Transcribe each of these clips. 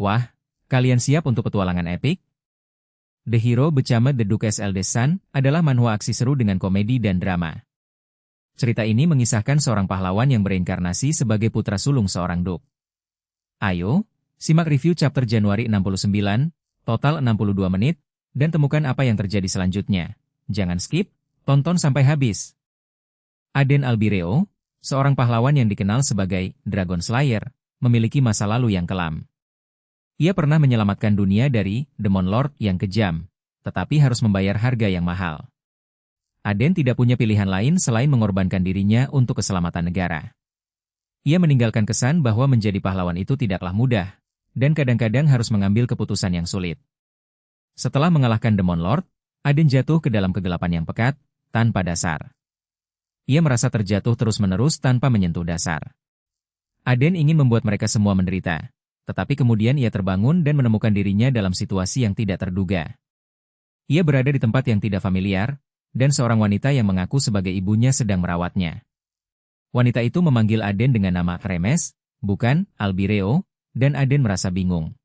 Wah, kalian siap untuk petualangan epik? The Hero Became the Duke's Eldest Son adalah manhwa aksi seru dengan komedi dan drama. Cerita ini mengisahkan seorang pahlawan yang bereinkarnasi sebagai putra sulung seorang Duke. Ayo, simak review chapter Januari 69, total 62 menit, dan temukan apa yang terjadi selanjutnya. Jangan skip, tonton sampai habis. Aden Albireo, seorang pahlawan yang dikenal sebagai Dragon Slayer, memiliki masa lalu yang kelam. Ia pernah menyelamatkan dunia dari Demon Lord yang kejam, tetapi harus membayar harga yang mahal. Aden tidak punya pilihan lain selain mengorbankan dirinya untuk keselamatan negara. Ia meninggalkan kesan bahwa menjadi pahlawan itu tidaklah mudah, dan kadang-kadang harus mengambil keputusan yang sulit. Setelah mengalahkan Demon Lord, Aden jatuh ke dalam kegelapan yang pekat, tanpa dasar. Ia merasa terjatuh terus-menerus tanpa menyentuh dasar. Aden ingin membuat mereka semua menderita, tetapi kemudian ia terbangun dan menemukan dirinya dalam situasi yang tidak terduga. Ia berada di tempat yang tidak familiar, dan seorang wanita yang mengaku sebagai ibunya sedang merawatnya. Wanita itu memanggil Aden dengan nama Kremes, bukan Albireo, dan Aden merasa bingung.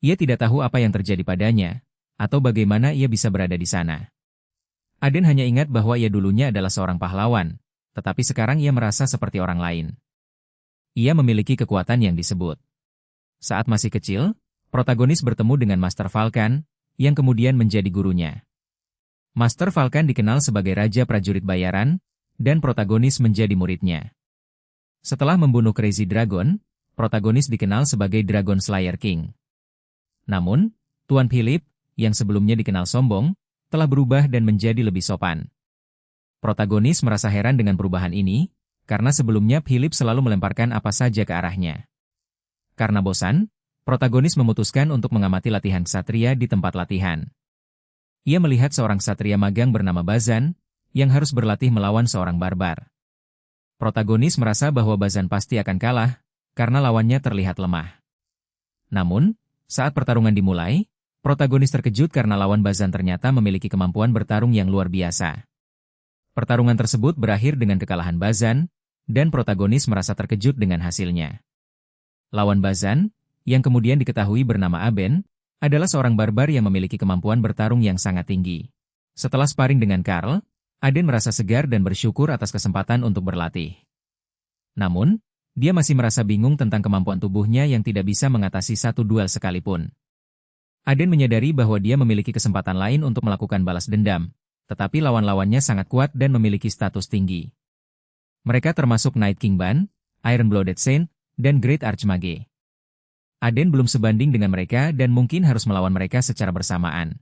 Ia tidak tahu apa yang terjadi padanya, atau bagaimana ia bisa berada di sana. Aden hanya ingat bahwa ia dulunya adalah seorang pahlawan, tetapi sekarang ia merasa seperti orang lain. Ia memiliki kekuatan yang disebut. Saat masih kecil, protagonis bertemu dengan Master Falcon, yang kemudian menjadi gurunya. Master Falcon dikenal sebagai Raja Prajurit Bayaran, dan protagonis menjadi muridnya. Setelah membunuh Crazy Dragon, protagonis dikenal sebagai Dragon Slayer King. Namun, Tuan Philip, yang sebelumnya dikenal sombong, telah berubah dan menjadi lebih sopan. Protagonis merasa heran dengan perubahan ini, karena sebelumnya Philip selalu melemparkan apa saja ke arahnya. Karena bosan, protagonis memutuskan untuk mengamati latihan ksatria di tempat latihan. Ia melihat seorang ksatria magang bernama Bazan, yang harus berlatih melawan seorang barbar. Protagonis merasa bahwa Bazan pasti akan kalah, karena lawannya terlihat lemah. Namun, saat pertarungan dimulai, protagonis terkejut karena lawan Bazan ternyata memiliki kemampuan bertarung yang luar biasa. Pertarungan tersebut berakhir dengan kekalahan Bazan, dan protagonis merasa terkejut dengan hasilnya. Lawan Bazan, yang kemudian diketahui bernama Aben, adalah seorang barbar yang memiliki kemampuan bertarung yang sangat tinggi. Setelah sparring dengan Karl, Aden merasa segar dan bersyukur atas kesempatan untuk berlatih. Namun, dia masih merasa bingung tentang kemampuan tubuhnya yang tidak bisa mengatasi satu duel sekalipun. Aden menyadari bahwa dia memiliki kesempatan lain untuk melakukan balas dendam, tetapi lawan-lawannya sangat kuat dan memiliki status tinggi. Mereka termasuk Night King Ban, Iron-Blooded Saint, dan Great Archmage. Aden belum sebanding dengan mereka dan mungkin harus melawan mereka secara bersamaan.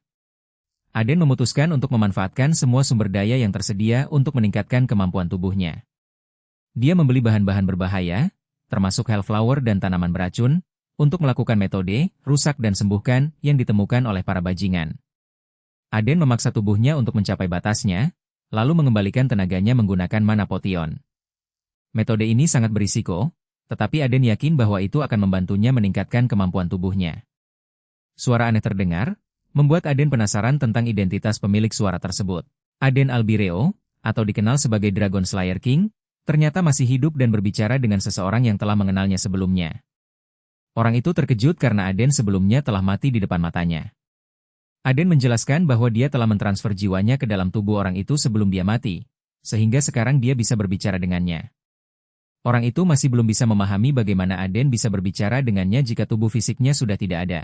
Aden memutuskan untuk memanfaatkan semua sumber daya yang tersedia untuk meningkatkan kemampuan tubuhnya. Dia membeli bahan-bahan berbahaya, termasuk Hellflower dan tanaman beracun, untuk melakukan metode rusak dan sembuhkan yang ditemukan oleh para bajingan. Aden memaksa tubuhnya untuk mencapai batasnya, lalu mengembalikan tenaganya menggunakan mana potion. Metode ini sangat berisiko, tetapi Aden yakin bahwa itu akan membantunya meningkatkan kemampuan tubuhnya. Suara aneh terdengar, membuat Aden penasaran tentang identitas pemilik suara tersebut. Aden Albireo, atau dikenal sebagai Dragon Slayer King, ternyata masih hidup dan berbicara dengan seseorang yang telah mengenalnya sebelumnya. Orang itu terkejut karena Aden sebelumnya telah mati di depan matanya. Aden menjelaskan bahwa dia telah mentransfer jiwanya ke dalam tubuh orang itu sebelum dia mati, sehingga sekarang dia bisa berbicara dengannya. Orang itu masih belum bisa memahami bagaimana Aden bisa berbicara dengannya jika tubuh fisiknya sudah tidak ada.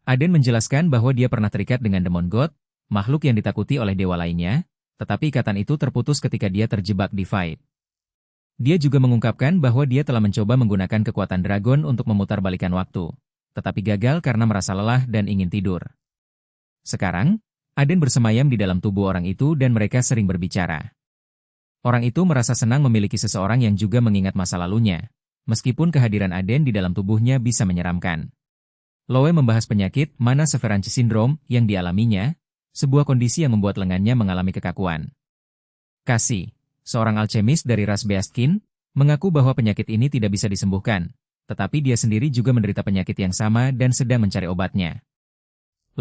Aden menjelaskan bahwa dia pernah terikat dengan Demon God, makhluk yang ditakuti oleh dewa lainnya, tetapi ikatan itu terputus ketika dia terjebak di fight. Dia juga mengungkapkan bahwa dia telah mencoba menggunakan kekuatan dragon untuk memutarbalikkan waktu, tetapi gagal karena merasa lelah dan ingin tidur. Sekarang, Aden bersemayam di dalam tubuh orang itu dan mereka sering berbicara. Orang itu merasa senang memiliki seseorang yang juga mengingat masa lalunya, meskipun kehadiran Aden di dalam tubuhnya bisa menyeramkan. Loe membahas penyakit Mana Severance Syndrome yang dialaminya, sebuah kondisi yang membuat lengannya mengalami kekakuan. Cassie, seorang alchemis dari ras Beastkin, mengaku bahwa penyakit ini tidak bisa disembuhkan, tetapi dia sendiri juga menderita penyakit yang sama dan sedang mencari obatnya.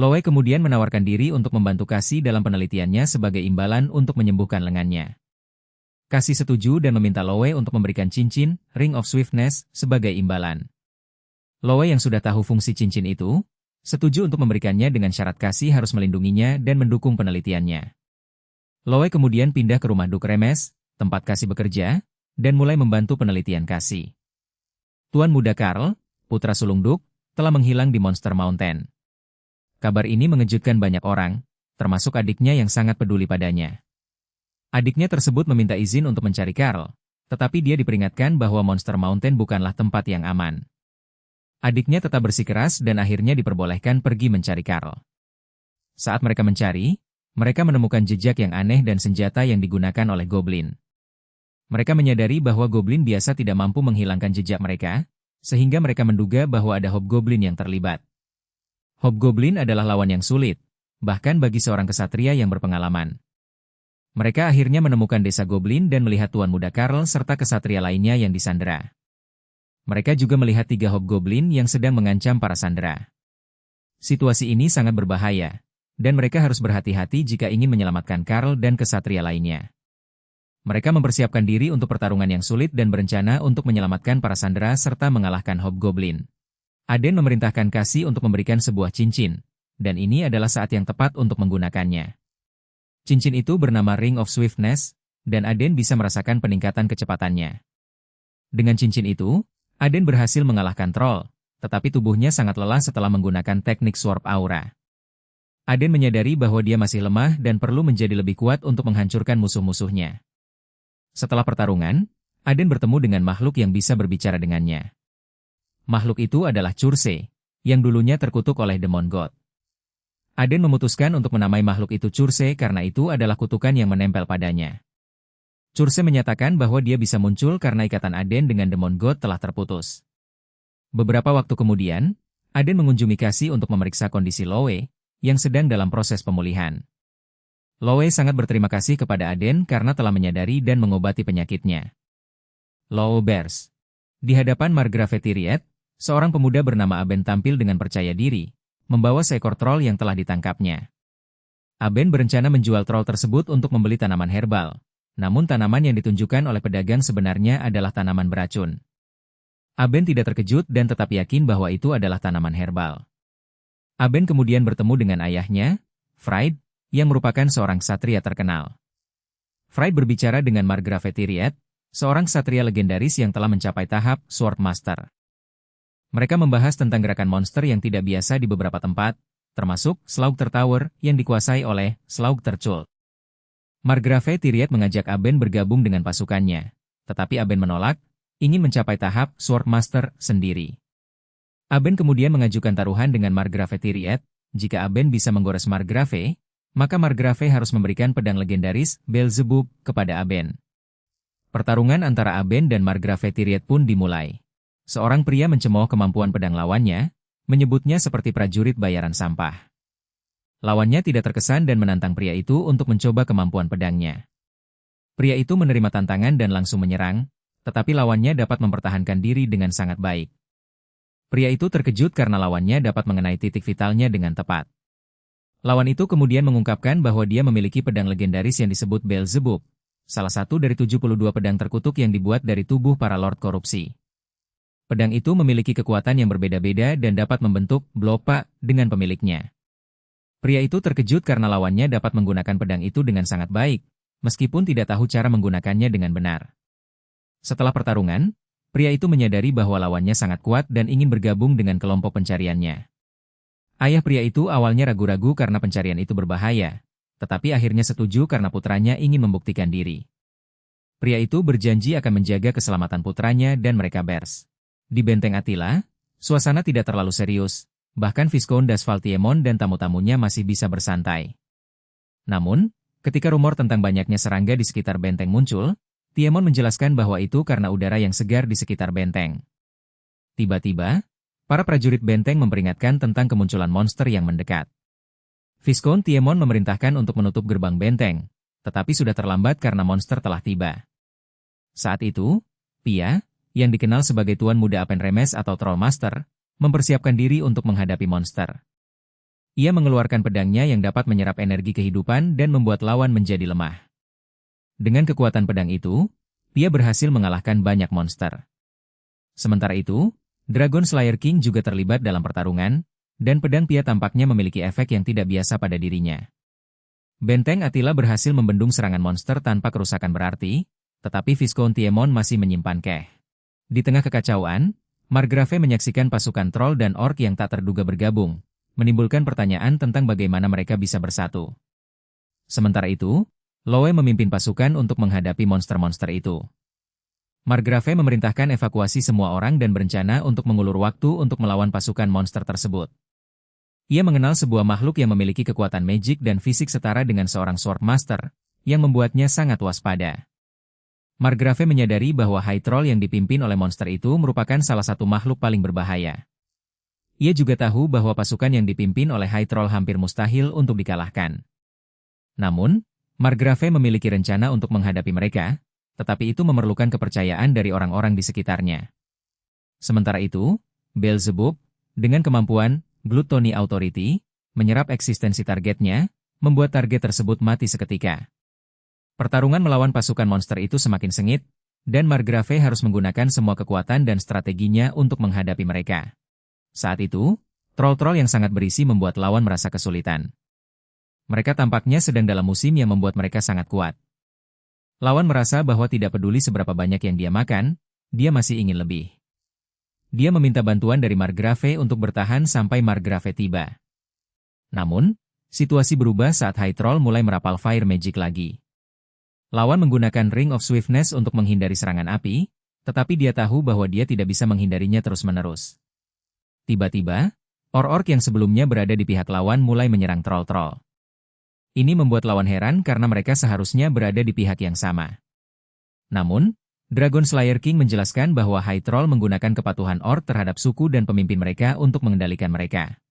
Loe kemudian menawarkan diri untuk membantu Cassie dalam penelitiannya sebagai imbalan untuk menyembuhkan lengannya. Cassie setuju dan meminta Loe untuk memberikan cincin Ring of Swiftness sebagai imbalan. Loe yang sudah tahu fungsi cincin itu, setuju untuk memberikannya dengan syarat Kasih harus melindunginya dan mendukung penelitiannya. Loe kemudian pindah ke rumah Duk Remes, tempat Kasih bekerja, dan mulai membantu penelitian Kasih. Tuan muda Karl, putra sulung Duk, telah menghilang di Monster Mountain. Kabar ini mengejutkan banyak orang, termasuk adiknya yang sangat peduli padanya. Adiknya tersebut meminta izin untuk mencari Karl, tetapi dia diperingatkan bahwa Monster Mountain bukanlah tempat yang aman. Adiknya tetap bersikeras dan akhirnya diperbolehkan pergi mencari Karl. Saat mereka mencari, mereka menemukan jejak yang aneh dan senjata yang digunakan oleh Goblin. Mereka menyadari bahwa Goblin biasa tidak mampu menghilangkan jejak mereka, sehingga mereka menduga bahwa ada Hobgoblin yang terlibat. Hobgoblin adalah lawan yang sulit, bahkan bagi seorang kesatria yang berpengalaman. Mereka akhirnya menemukan desa Goblin dan melihat Tuan Muda Karl serta kesatria lainnya yang disandera. Mereka juga melihat 3 Hobgoblin yang sedang mengancam para sandera. Situasi ini sangat berbahaya, dan mereka harus berhati-hati jika ingin menyelamatkan Karl dan kesatria lainnya. Mereka mempersiapkan diri untuk pertarungan yang sulit dan berencana untuk menyelamatkan para sandera serta mengalahkan Hobgoblin. Aden memerintahkan Kasih untuk memberikan sebuah cincin, dan ini adalah saat yang tepat untuk menggunakannya. Cincin itu bernama Ring of Swiftness, dan Aden bisa merasakan peningkatan kecepatannya. Dengan cincin itu, Aden berhasil mengalahkan troll, tetapi tubuhnya sangat lelah setelah menggunakan teknik Swarp Aura. Aden menyadari bahwa dia masih lemah dan perlu menjadi lebih kuat untuk menghancurkan musuh-musuhnya. Setelah pertarungan, Aden bertemu dengan makhluk yang bisa berbicara dengannya. Makhluk itu adalah Curse, yang dulunya terkutuk oleh Demon God. Aden memutuskan untuk menamai makhluk itu Curse karena itu adalah kutukan yang menempel padanya. Curse menyatakan bahwa dia bisa muncul karena ikatan Aden dengan Demon God telah terputus. Beberapa waktu kemudian, Aden mengunjungi Kasih untuk memeriksa kondisi Loe, yang sedang dalam proses pemulihan. Loe sangat berterima kasih kepada Aden karena telah menyadari dan mengobati penyakitnya. Loe Bears. Di hadapan Margrave Thiriet, seorang pemuda bernama Aben tampil dengan percaya diri, membawa seekor troll yang telah ditangkapnya. Aben berencana menjual troll tersebut untuk membeli tanaman herbal, namun tanaman yang ditunjukkan oleh pedagang sebenarnya adalah tanaman beracun. Aben tidak terkejut dan tetap yakin bahwa itu adalah tanaman herbal. Aben kemudian bertemu dengan ayahnya, Fried, yang merupakan seorang ksatria terkenal. Fried berbicara dengan Margrave Thiriet, seorang ksatria legendaris yang telah mencapai tahap Sword Master. Mereka membahas tentang gerakan monster yang tidak biasa di beberapa tempat, termasuk Slaughter Tower yang dikuasai oleh Slaughter Cult. Margrave Thiriet mengajak Aben bergabung dengan pasukannya, tetapi Aben menolak, ingin mencapai tahap Sword Master sendiri. Aben kemudian mengajukan taruhan dengan Margrave Thiriet, jika Aben bisa menggores Margrave, maka Margrave harus memberikan pedang legendaris Beelzebub kepada Aben. Pertarungan antara Aben dan Margrave Thiriet pun dimulai. Seorang pria mencemooh kemampuan pedang lawannya, menyebutnya seperti prajurit bayaran sampah. Lawannya tidak terkesan dan menantang pria itu untuk mencoba kemampuan pedangnya. Pria itu menerima tantangan dan langsung menyerang, tetapi lawannya dapat mempertahankan diri dengan sangat baik. Pria itu terkejut karena lawannya dapat mengenai titik vitalnya dengan tepat. Lawan itu kemudian mengungkapkan bahwa dia memiliki pedang legendaris yang disebut Beelzebub, salah satu dari 72 pedang terkutuk yang dibuat dari tubuh para Lord Korupsi. Pedang itu memiliki kekuatan yang berbeda-beda dan dapat membentuk blopa dengan pemiliknya. Pria itu terkejut karena lawannya dapat menggunakan pedang itu dengan sangat baik, meskipun tidak tahu cara menggunakannya dengan benar. Setelah pertarungan, pria itu menyadari bahwa lawannya sangat kuat dan ingin bergabung dengan kelompok pencariannya. Ayah pria itu awalnya ragu-ragu karena pencarian itu berbahaya, tetapi akhirnya setuju karena putranya ingin membuktikan diri. Pria itu berjanji akan menjaga keselamatan putranya dan mereka bers. Di Benteng Attila, suasana tidak terlalu serius, bahkan Viscount Dasvaltiemon dan tamu-tamunya masih bisa bersantai. Namun, ketika rumor tentang banyaknya serangga di sekitar benteng muncul, Tiemon menjelaskan bahwa itu karena udara yang segar di sekitar benteng. Tiba-tiba, para prajurit benteng memperingatkan tentang kemunculan monster yang mendekat. Viscount Tiemon memerintahkan untuk menutup gerbang benteng, tetapi sudah terlambat karena monster telah tiba. Saat itu, Pia, yang dikenal sebagai Tuan Muda Apen Remes atau Troll Master, mempersiapkan diri untuk menghadapi monster. Ia mengeluarkan pedangnya yang dapat menyerap energi kehidupan dan membuat lawan menjadi lemah. Dengan kekuatan pedang itu, Pia berhasil mengalahkan banyak monster. Sementara itu, Dragon Slayer King juga terlibat dalam pertarungan, dan pedang Pia tampaknya memiliki efek yang tidak biasa pada dirinya. Benteng Attila berhasil membendung serangan monster tanpa kerusakan berarti, tetapi Viscontiemon masih menyimpan keh. Di tengah kekacauan, Margrave menyaksikan pasukan troll dan orc yang tak terduga bergabung, menimbulkan pertanyaan tentang bagaimana mereka bisa bersatu. Sementara itu, Loe memimpin pasukan untuk menghadapi monster-monster itu. Margrave memerintahkan evakuasi semua orang dan berencana untuk mengulur waktu untuk melawan pasukan monster tersebut. Ia mengenal sebuah makhluk yang memiliki kekuatan magic dan fisik setara dengan seorang Sword Master, yang membuatnya sangat waspada. Margrave menyadari bahwa High Troll yang dipimpin oleh monster itu merupakan salah satu makhluk paling berbahaya. Ia juga tahu bahwa pasukan yang dipimpin oleh High Troll hampir mustahil untuk dikalahkan. Namun, Margrave memiliki rencana untuk menghadapi mereka, tetapi itu memerlukan kepercayaan dari orang-orang di sekitarnya. Sementara itu, Beelzebub, dengan kemampuan Gluttony Authority, menyerap eksistensi targetnya, membuat target tersebut mati seketika. Pertarungan melawan pasukan monster itu semakin sengit, dan Margrave harus menggunakan semua kekuatan dan strateginya untuk menghadapi mereka. Saat itu, troll-troll yang sangat berisi membuat lawan merasa kesulitan. Mereka tampaknya sedang dalam musim yang membuat mereka sangat kuat. Lawan merasa bahwa tidak peduli seberapa banyak yang dia makan, dia masih ingin lebih. Dia meminta bantuan dari Margrave untuk bertahan sampai Margrave tiba. Namun, situasi berubah saat High Troll mulai merapal Fire Magic lagi. Lawan menggunakan Ring of Swiftness untuk menghindari serangan api, tetapi dia tahu bahwa dia tidak bisa menghindarinya terus-menerus. Tiba-tiba, orc-orc yang sebelumnya berada di pihak lawan mulai menyerang troll-troll. Ini membuat lawan heran karena mereka seharusnya berada di pihak yang sama. Namun, Dragon Slayer King menjelaskan bahwa High Troll menggunakan kepatuhan orc terhadap suku dan pemimpin mereka untuk mengendalikan mereka.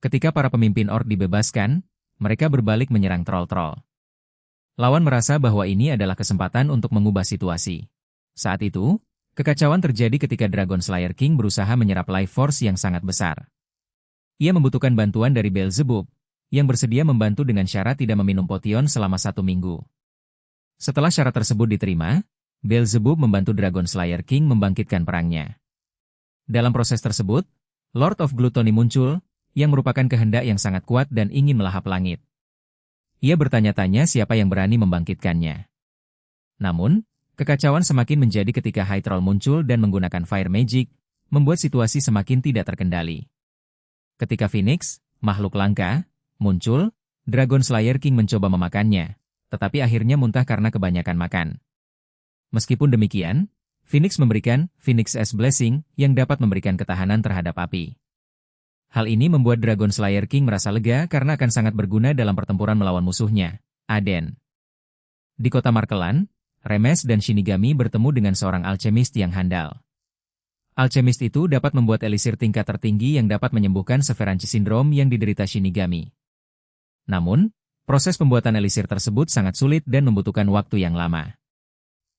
Ketika para pemimpin orc dibebaskan, mereka berbalik menyerang troll-troll. Lawan merasa bahwa ini adalah kesempatan untuk mengubah situasi. Saat itu, kekacauan terjadi ketika Dragon Slayer King berusaha menyerap life force yang sangat besar. Ia membutuhkan bantuan dari Beelzebub, yang bersedia membantu dengan syarat tidak meminum potion selama 1 minggu. Setelah syarat tersebut diterima, Beelzebub membantu Dragon Slayer King membangkitkan perangnya. Dalam proses tersebut, Lord of Gluttony muncul, yang merupakan kehendak yang sangat kuat dan ingin melahap langit. Ia bertanya-tanya siapa yang berani membangkitkannya. Namun, kekacauan semakin menjadi ketika High Troll muncul dan menggunakan Fire Magic, membuat situasi semakin tidak terkendali. Ketika Phoenix, makhluk langka, muncul, Dragon Slayer King mencoba memakannya, tetapi akhirnya muntah karena kebanyakan makan. Meskipun demikian, Phoenix memberikan Phoenix S Blessing yang dapat memberikan ketahanan terhadap api. Hal ini membuat Dragon Slayer King merasa lega karena akan sangat berguna dalam pertempuran melawan musuhnya, Aden. Di kota Markelan, Remes dan Shinigami bertemu dengan seorang alchemist yang handal. Alchemist itu dapat membuat elisir tingkat tertinggi yang dapat menyembuhkan Severanche Syndrome yang diderita Shinigami. Namun, proses pembuatan elisir tersebut sangat sulit dan membutuhkan waktu yang lama.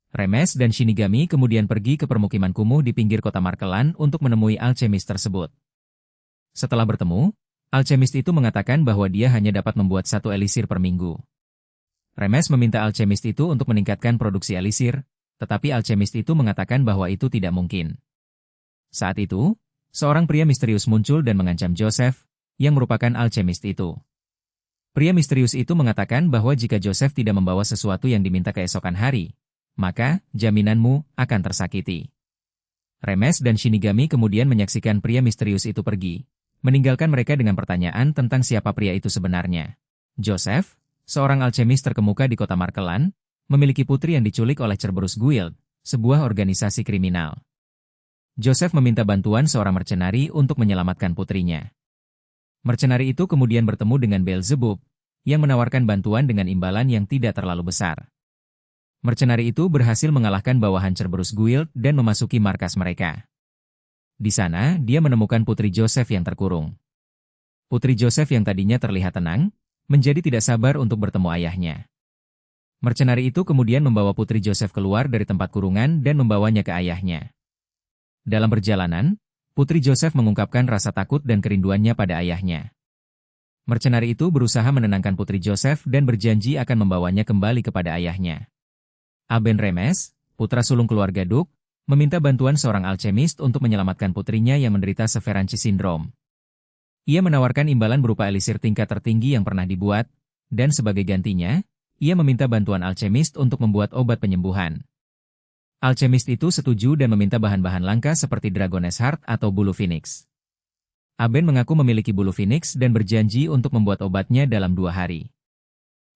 Remes dan Shinigami kemudian pergi ke permukiman kumuh di pinggir kota Markelan untuk menemui alchemist tersebut. Setelah bertemu, alchemist itu mengatakan bahwa dia hanya dapat membuat 1 elisir per minggu. Remes meminta alchemist itu untuk meningkatkan produksi elisir, tetapi alchemist itu mengatakan bahwa itu tidak mungkin. Saat itu, seorang pria misterius muncul dan mengancam Joseph, yang merupakan alchemist itu. Pria misterius itu mengatakan bahwa jika Joseph tidak membawa sesuatu yang diminta keesokan hari, maka jaminanmu akan tersakiti. Remes dan Shinigami kemudian menyaksikan pria misterius itu pergi, meninggalkan mereka dengan pertanyaan tentang siapa pria itu sebenarnya. Joseph, seorang alchemist terkemuka di kota Markelan, memiliki putri yang diculik oleh Cerberus Guild, sebuah organisasi kriminal. Joseph meminta bantuan seorang mercenari untuk menyelamatkan putrinya. Mercenari itu kemudian bertemu dengan Beelzebub, yang menawarkan bantuan dengan imbalan yang tidak terlalu besar. Mercenari itu berhasil mengalahkan bawahan Cerberus Guild dan memasuki markas mereka. Di sana, dia menemukan putri Joseph yang terkurung. Putri Joseph yang tadinya terlihat tenang, menjadi tidak sabar untuk bertemu ayahnya. Mercenari itu kemudian membawa putri Joseph keluar dari tempat kurungan dan membawanya ke ayahnya. Dalam perjalanan, putri Joseph mengungkapkan rasa takut dan kerinduannya pada ayahnya. Mercenari itu berusaha menenangkan putri Joseph dan berjanji akan membawanya kembali kepada ayahnya. Aben Remes, putra sulung keluarga Duk, meminta bantuan seorang alchemist untuk menyelamatkan putrinya yang menderita Severanci Syndrome. Ia menawarkan imbalan berupa elisir tingkat tertinggi yang pernah dibuat, dan sebagai gantinya, ia meminta bantuan alchemist untuk membuat obat penyembuhan. Alchemist itu setuju dan meminta bahan-bahan langka seperti Dragon's Heart atau bulu Phoenix. Aben mengaku memiliki bulu Phoenix dan berjanji untuk membuat obatnya dalam 2 hari.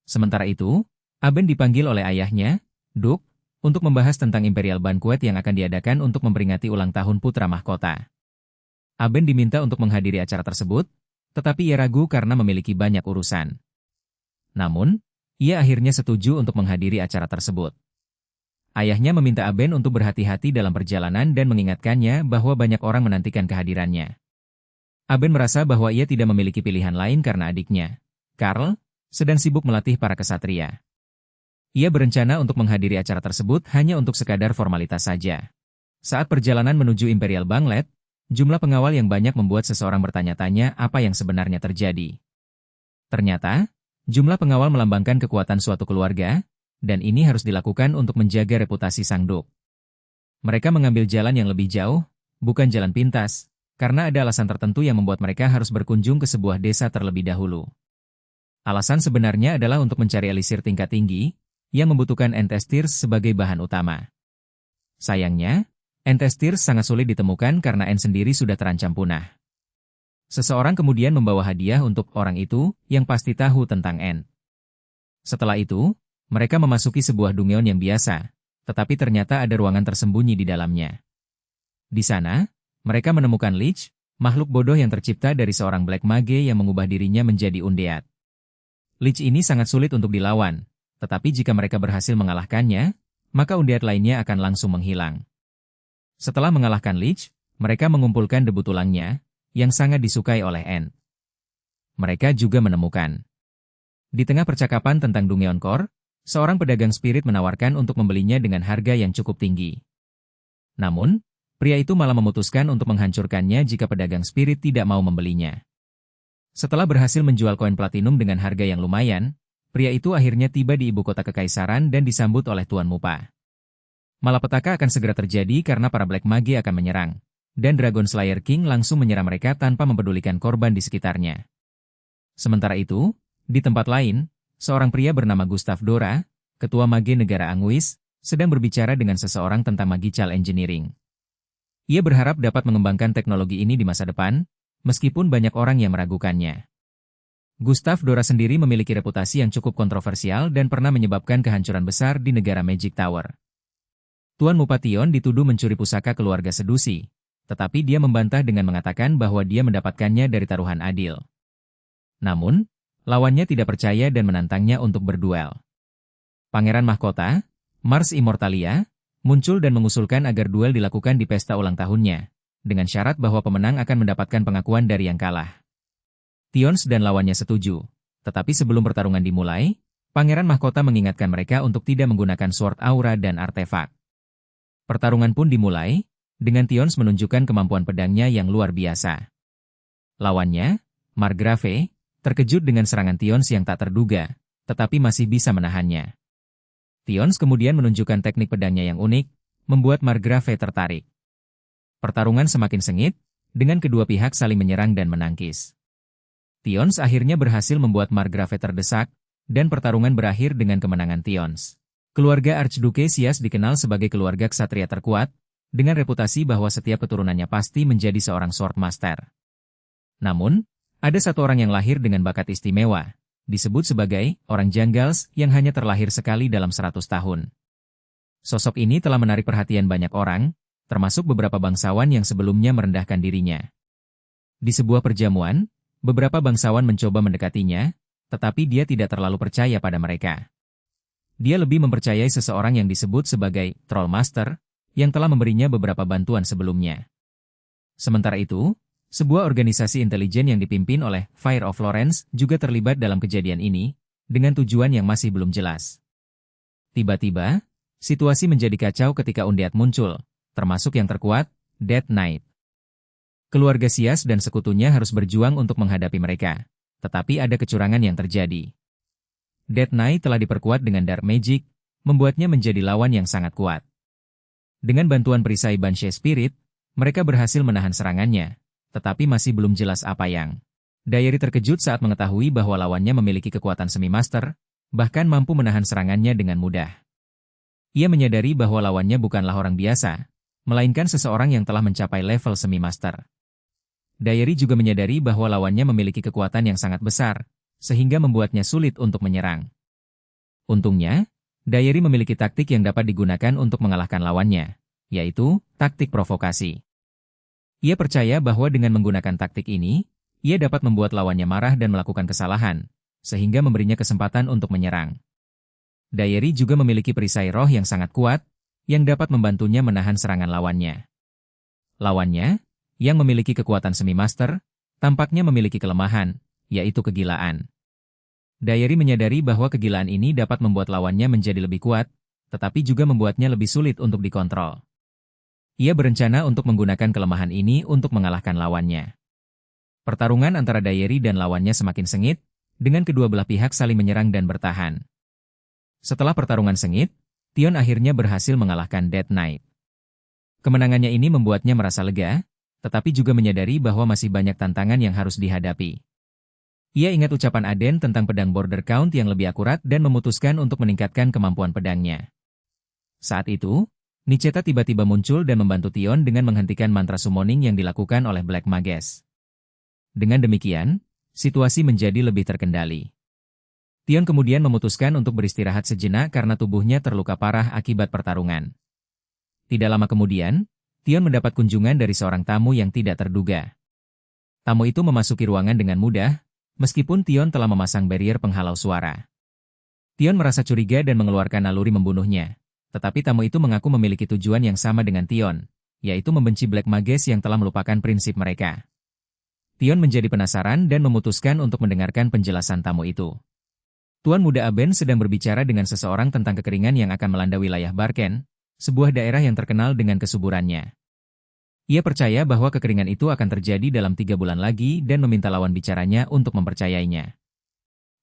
Sementara itu, Aben dipanggil oleh ayahnya, Duke, untuk membahas tentang Imperial Banquet yang akan diadakan untuk memperingati ulang tahun putra mahkota. Aben diminta untuk menghadiri acara tersebut, tetapi ia ragu karena memiliki banyak urusan. Namun, ia akhirnya setuju untuk menghadiri acara tersebut. Ayahnya meminta Aben untuk berhati-hati dalam perjalanan dan mengingatkannya bahwa banyak orang menantikan kehadirannya. Aben merasa bahwa ia tidak memiliki pilihan lain karena adiknya, Karl, sedang sibuk melatih para kesatria. Ia berencana untuk menghadiri acara tersebut hanya untuk sekadar formalitas saja. Saat perjalanan menuju Imperial Banquet, jumlah pengawal yang banyak membuat seseorang bertanya-tanya apa yang sebenarnya terjadi. Ternyata, jumlah pengawal melambangkan kekuatan suatu keluarga, dan ini harus dilakukan untuk menjaga reputasi sang Duke. Mereka mengambil jalan yang lebih jauh, bukan jalan pintas, karena ada alasan tertentu yang membuat mereka harus berkunjung ke sebuah desa terlebih dahulu. Alasan sebenarnya adalah untuk mencari elisir tingkat tinggi, yang membutuhkan Entes Tears sebagai bahan utama. Sayangnya, Entes Tears sangat sulit ditemukan karena En sendiri sudah terancam punah. Seseorang kemudian membawa hadiah untuk orang itu yang pasti tahu tentang En. Setelah itu, mereka memasuki sebuah dungeon yang biasa, tetapi ternyata ada ruangan tersembunyi di dalamnya. Di sana, mereka menemukan Lich, makhluk bodoh yang tercipta dari seorang Black Mage yang mengubah dirinya menjadi undead. Lich ini sangat sulit untuk dilawan, tetapi jika mereka berhasil mengalahkannya, maka undead lainnya akan langsung menghilang. Setelah mengalahkan Lich, mereka mengumpulkan debu tulangnya, yang sangat disukai oleh En. Mereka juga menemukan. Di tengah percakapan tentang Dungeon Core, seorang pedagang spirit menawarkan untuk membelinya dengan harga yang cukup tinggi. Namun, pria itu malah memutuskan untuk menghancurkannya jika pedagang spirit tidak mau membelinya. Setelah berhasil menjual koin platinum dengan harga yang lumayan, pria itu akhirnya tiba di ibu kota kekaisaran dan disambut oleh Tuan Mupa. Malapetaka akan segera terjadi karena para Black Mage akan menyerang, dan Dragon Slayer King langsung menyerang mereka tanpa mempedulikan korban di sekitarnya. Sementara itu, di tempat lain, seorang pria bernama Gustav Dora, ketua mage negara Anguis, sedang berbicara dengan seseorang tentang magical engineering. Ia berharap dapat mengembangkan teknologi ini di masa depan, meskipun banyak orang yang meragukannya. Gustav Dora sendiri memiliki reputasi yang cukup kontroversial dan pernah menyebabkan kehancuran besar di negara Magic Tower. Tuan Mupation dituduh mencuri pusaka keluarga Sedusi, tetapi dia membantah dengan mengatakan bahwa dia mendapatkannya dari taruhan adil. Namun, lawannya tidak percaya dan menantangnya untuk berduel. Pangeran Mahkota, Mars Immortalia, muncul dan mengusulkan agar duel dilakukan di pesta ulang tahunnya, dengan syarat bahwa pemenang akan mendapatkan pengakuan dari yang kalah. Tions dan lawannya setuju, tetapi sebelum pertarungan dimulai, Pangeran Mahkota mengingatkan mereka untuk tidak menggunakan sword aura dan artefak. Pertarungan pun dimulai, dengan Tions menunjukkan kemampuan pedangnya yang luar biasa. Lawannya, Margrave, terkejut dengan serangan Tions yang tak terduga, tetapi masih bisa menahannya. Tions kemudian menunjukkan teknik pedangnya yang unik, membuat Margrave tertarik. Pertarungan semakin sengit, dengan kedua pihak saling menyerang dan menangkis. Tions akhirnya berhasil membuat Margrave terdesak, dan pertarungan berakhir dengan kemenangan Tions. Keluarga Archduke Sias dikenal sebagai keluarga ksatria terkuat, dengan reputasi bahwa setiap keturunannya pasti menjadi seorang sword master. Namun, ada satu orang yang lahir dengan bakat istimewa, disebut sebagai orang Janggals yang hanya terlahir sekali dalam 100 tahun. Sosok ini telah menarik perhatian banyak orang, termasuk beberapa bangsawan yang sebelumnya merendahkan dirinya. Di sebuah perjamuan, beberapa bangsawan mencoba mendekatinya, tetapi dia tidak terlalu percaya pada mereka. Dia lebih mempercayai seseorang yang disebut sebagai Troll Master, yang telah memberinya beberapa bantuan sebelumnya. Sementara itu, sebuah organisasi intelijen yang dipimpin oleh Fire of Florence juga terlibat dalam kejadian ini, dengan tujuan yang masih belum jelas. Tiba-tiba, situasi menjadi kacau ketika undead muncul, termasuk yang terkuat, Death Knight. Keluarga Sias dan sekutunya harus berjuang untuk menghadapi mereka, tetapi ada kecurangan yang terjadi. Death Knight telah diperkuat dengan Dark Magic, membuatnya menjadi lawan yang sangat kuat. Dengan bantuan perisai Banshee Spirit, mereka berhasil menahan serangannya, tetapi masih belum jelas apa yang. Diary terkejut saat mengetahui bahwa lawannya memiliki kekuatan semi-master, bahkan mampu menahan serangannya dengan mudah. Ia menyadari bahwa lawannya bukanlah orang biasa, melainkan seseorang yang telah mencapai level semi-master. Diary juga menyadari bahwa lawannya memiliki kekuatan yang sangat besar, sehingga membuatnya sulit untuk menyerang. Untungnya, Diary memiliki taktik yang dapat digunakan untuk mengalahkan lawannya, yaitu taktik provokasi. Ia percaya bahwa dengan menggunakan taktik ini, ia dapat membuat lawannya marah dan melakukan kesalahan, sehingga memberinya kesempatan untuk menyerang. Diary juga memiliki perisai roh yang sangat kuat, yang dapat membantunya menahan serangan lawannya. Lawannya, yang memiliki kekuatan semi-master, tampaknya memiliki kelemahan, yaitu kegilaan. Diary menyadari bahwa kegilaan ini dapat membuat lawannya menjadi lebih kuat, tetapi juga membuatnya lebih sulit untuk dikontrol. Ia berencana untuk menggunakan kelemahan ini untuk mengalahkan lawannya. Pertarungan antara Diary dan lawannya semakin sengit, dengan kedua belah pihak saling menyerang dan bertahan. Setelah pertarungan sengit, Tion akhirnya berhasil mengalahkan Death Knight. Kemenangannya ini membuatnya merasa lega, tetapi juga menyadari bahwa masih banyak tantangan yang harus dihadapi. Ia ingat ucapan Aden tentang pedang border count yang lebih akurat dan memutuskan untuk meningkatkan kemampuan pedangnya. Saat itu, Nicheta tiba-tiba muncul dan membantu Tion dengan menghentikan mantra summoning yang dilakukan oleh Black Mages. Dengan demikian, situasi menjadi lebih terkendali. Tion kemudian memutuskan untuk beristirahat sejenak karena tubuhnya terluka parah akibat pertarungan. Tidak lama kemudian, Tion mendapat kunjungan dari seorang tamu yang tidak terduga. Tamu itu memasuki ruangan dengan mudah, meskipun Tion telah memasang barrier penghalau suara. Tion merasa curiga dan mengeluarkan naluri membunuhnya, tetapi tamu itu mengaku memiliki tujuan yang sama dengan Tion, yaitu membenci Black Mages yang telah melupakan prinsip mereka. Tion menjadi penasaran dan memutuskan untuk mendengarkan penjelasan tamu itu. Tuan Muda Aben sedang berbicara dengan seseorang tentang kekeringan yang akan melanda wilayah Barken, sebuah daerah yang terkenal dengan kesuburannya. Ia percaya bahwa kekeringan itu akan terjadi dalam 3 bulan lagi dan meminta lawan bicaranya untuk mempercayainya.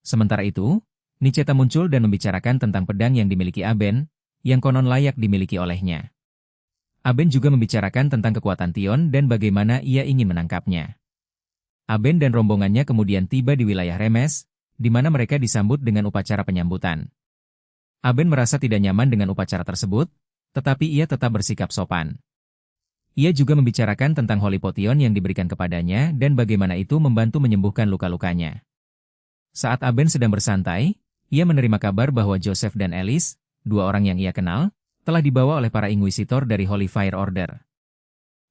Sementara itu, Nicheta muncul dan membicarakan tentang pedang yang dimiliki Aben, yang konon layak dimiliki olehnya. Aben juga membicarakan tentang kekuatan Tion dan bagaimana ia ingin menangkapnya. Aben dan rombongannya kemudian tiba di wilayah Remes, di mana mereka disambut dengan upacara penyambutan. Aben merasa tidak nyaman dengan upacara tersebut, tetapi ia tetap bersikap sopan. Ia juga membicarakan tentang Holy Potion yang diberikan kepadanya dan bagaimana itu membantu menyembuhkan luka-lukanya. Saat Aben sedang bersantai, ia menerima kabar bahwa Joseph dan Alice, 2 orang yang ia kenal, telah dibawa oleh para Inquisitor dari Holy Fire Order.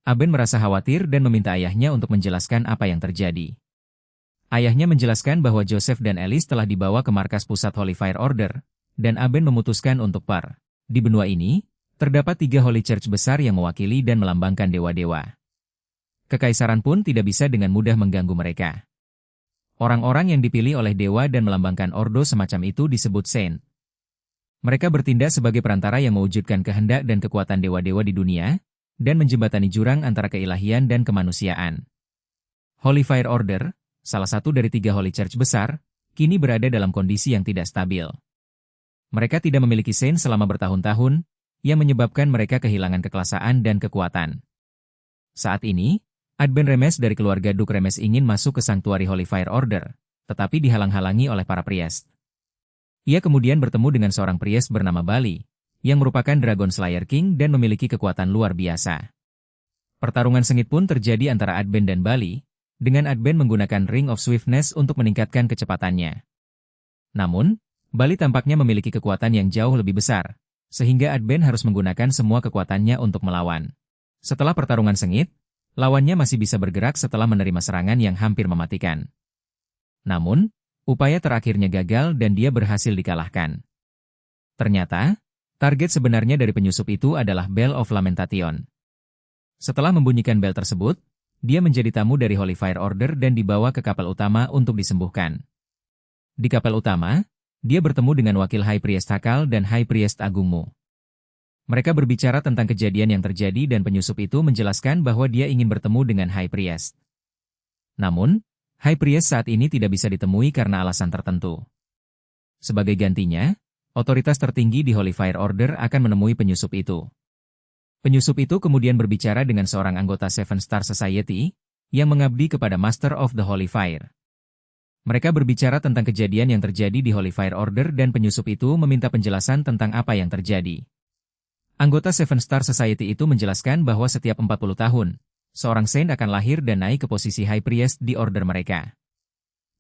Aben merasa khawatir dan meminta ayahnya untuk menjelaskan apa yang terjadi. Ayahnya menjelaskan bahwa Joseph dan Alice telah dibawa ke markas pusat Holy Fire Order, dan Aben memutuskan untuk di benua ini, terdapat 3 Holy Church besar yang mewakili dan melambangkan dewa-dewa. Kekaisaran pun tidak bisa dengan mudah mengganggu mereka. Orang-orang yang dipilih oleh dewa dan melambangkan ordo semacam itu disebut Saint. Mereka bertindak sebagai perantara yang mewujudkan kehendak dan kekuatan dewa-dewa di dunia, dan menjembatani jurang antara keilahian dan kemanusiaan. Holy Fire Order, salah satu dari 3 Holy Church besar, kini berada dalam kondisi yang tidak stabil. Mereka tidak memiliki Saint selama bertahun-tahun, yang menyebabkan mereka kehilangan kekuasaan dan kekuatan. Saat ini, Adben Remes dari keluarga Duke Remes ingin masuk ke Sanctuary Holy Fire Order, tetapi dihalang-halangi oleh para priest. Ia kemudian bertemu dengan seorang priest bernama Bali, yang merupakan Dragon Slayer King dan memiliki kekuatan luar biasa. Pertarungan sengit pun terjadi antara Adben dan Bali, dengan Adben menggunakan Ring of Swiftness untuk meningkatkan kecepatannya. Namun, Bali tampaknya memiliki kekuatan yang jauh lebih besar, sehingga Adben harus menggunakan semua kekuatannya untuk melawan. Setelah pertarungan sengit, lawannya masih bisa bergerak setelah menerima serangan yang hampir mematikan. Namun, upaya terakhirnya gagal dan dia berhasil dikalahkan. Ternyata, target sebenarnya dari penyusup itu adalah Bell of Lamentation. Setelah membunyikan bel tersebut, dia menjadi tamu dari Holy Fire Order dan dibawa ke kapal utama untuk disembuhkan. Di kapal utama, dia bertemu dengan wakil High Priest Hakal dan High Priest Agungmu. Mereka berbicara tentang kejadian yang terjadi dan penyusup itu menjelaskan bahwa dia ingin bertemu dengan High Priest. Namun, High Priest saat ini tidak bisa ditemui karena alasan tertentu. Sebagai gantinya, otoritas tertinggi di Holy Fire Order akan menemui penyusup itu. Penyusup itu kemudian berbicara dengan seorang anggota Seven Star Society, yang mengabdi kepada Master of the Holy Fire. Mereka berbicara tentang kejadian yang terjadi di Holy Fire Order dan penyusup itu meminta penjelasan tentang apa yang terjadi. Anggota Seven Star Society itu menjelaskan bahwa setiap 40 tahun, seorang Saint akan lahir dan naik ke posisi High Priest di order mereka.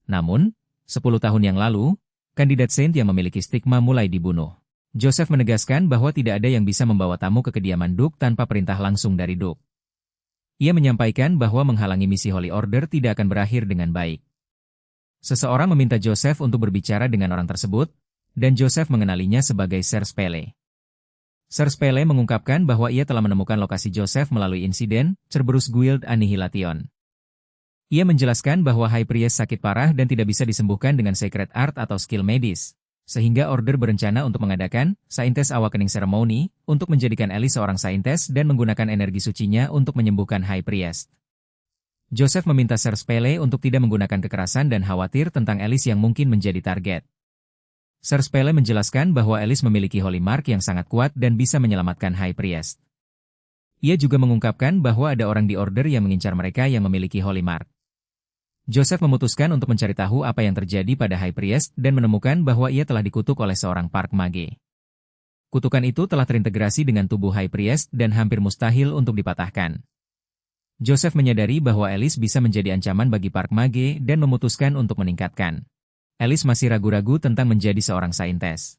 Namun, 10 tahun yang lalu, kandidat Saint yang memiliki stigma mulai dibunuh. Joseph menegaskan bahwa tidak ada yang bisa membawa tamu ke kediaman Duke tanpa perintah langsung dari Duke. Ia menyampaikan bahwa menghalangi misi Holy Order tidak akan berakhir dengan baik. Seseorang meminta Joseph untuk berbicara dengan orang tersebut, dan Joseph mengenalinya sebagai Sir Spele. Sir Spele mengungkapkan bahwa ia telah menemukan lokasi Joseph melalui insiden Cerberus Guild Annihilation. Ia menjelaskan bahwa High Priest sakit parah dan tidak bisa disembuhkan dengan Sacred Art atau skill medis. Sehingga Order berencana untuk mengadakan Saintes Awakening Ceremony untuk menjadikan Alice seorang Saintes dan menggunakan energi sucinya untuk menyembuhkan High Priest. Joseph meminta Sir Spele untuk tidak menggunakan kekerasan dan khawatir tentang Alice yang mungkin menjadi target. Sir Spele menjelaskan bahwa Alice memiliki Holy Mark yang sangat kuat dan bisa menyelamatkan High Priest. Ia juga mengungkapkan bahwa ada orang di Order yang mengincar mereka yang memiliki Holy Mark. Joseph memutuskan untuk mencari tahu apa yang terjadi pada High Priest dan menemukan bahwa ia telah dikutuk oleh seorang Park Mage. Kutukan itu telah terintegrasi dengan tubuh High Priest dan hampir mustahil untuk dipatahkan. Joseph menyadari bahwa Alice bisa menjadi ancaman bagi Park Mage dan memutuskan untuk meningkatkan. Alice masih ragu-ragu tentang menjadi seorang Saintes.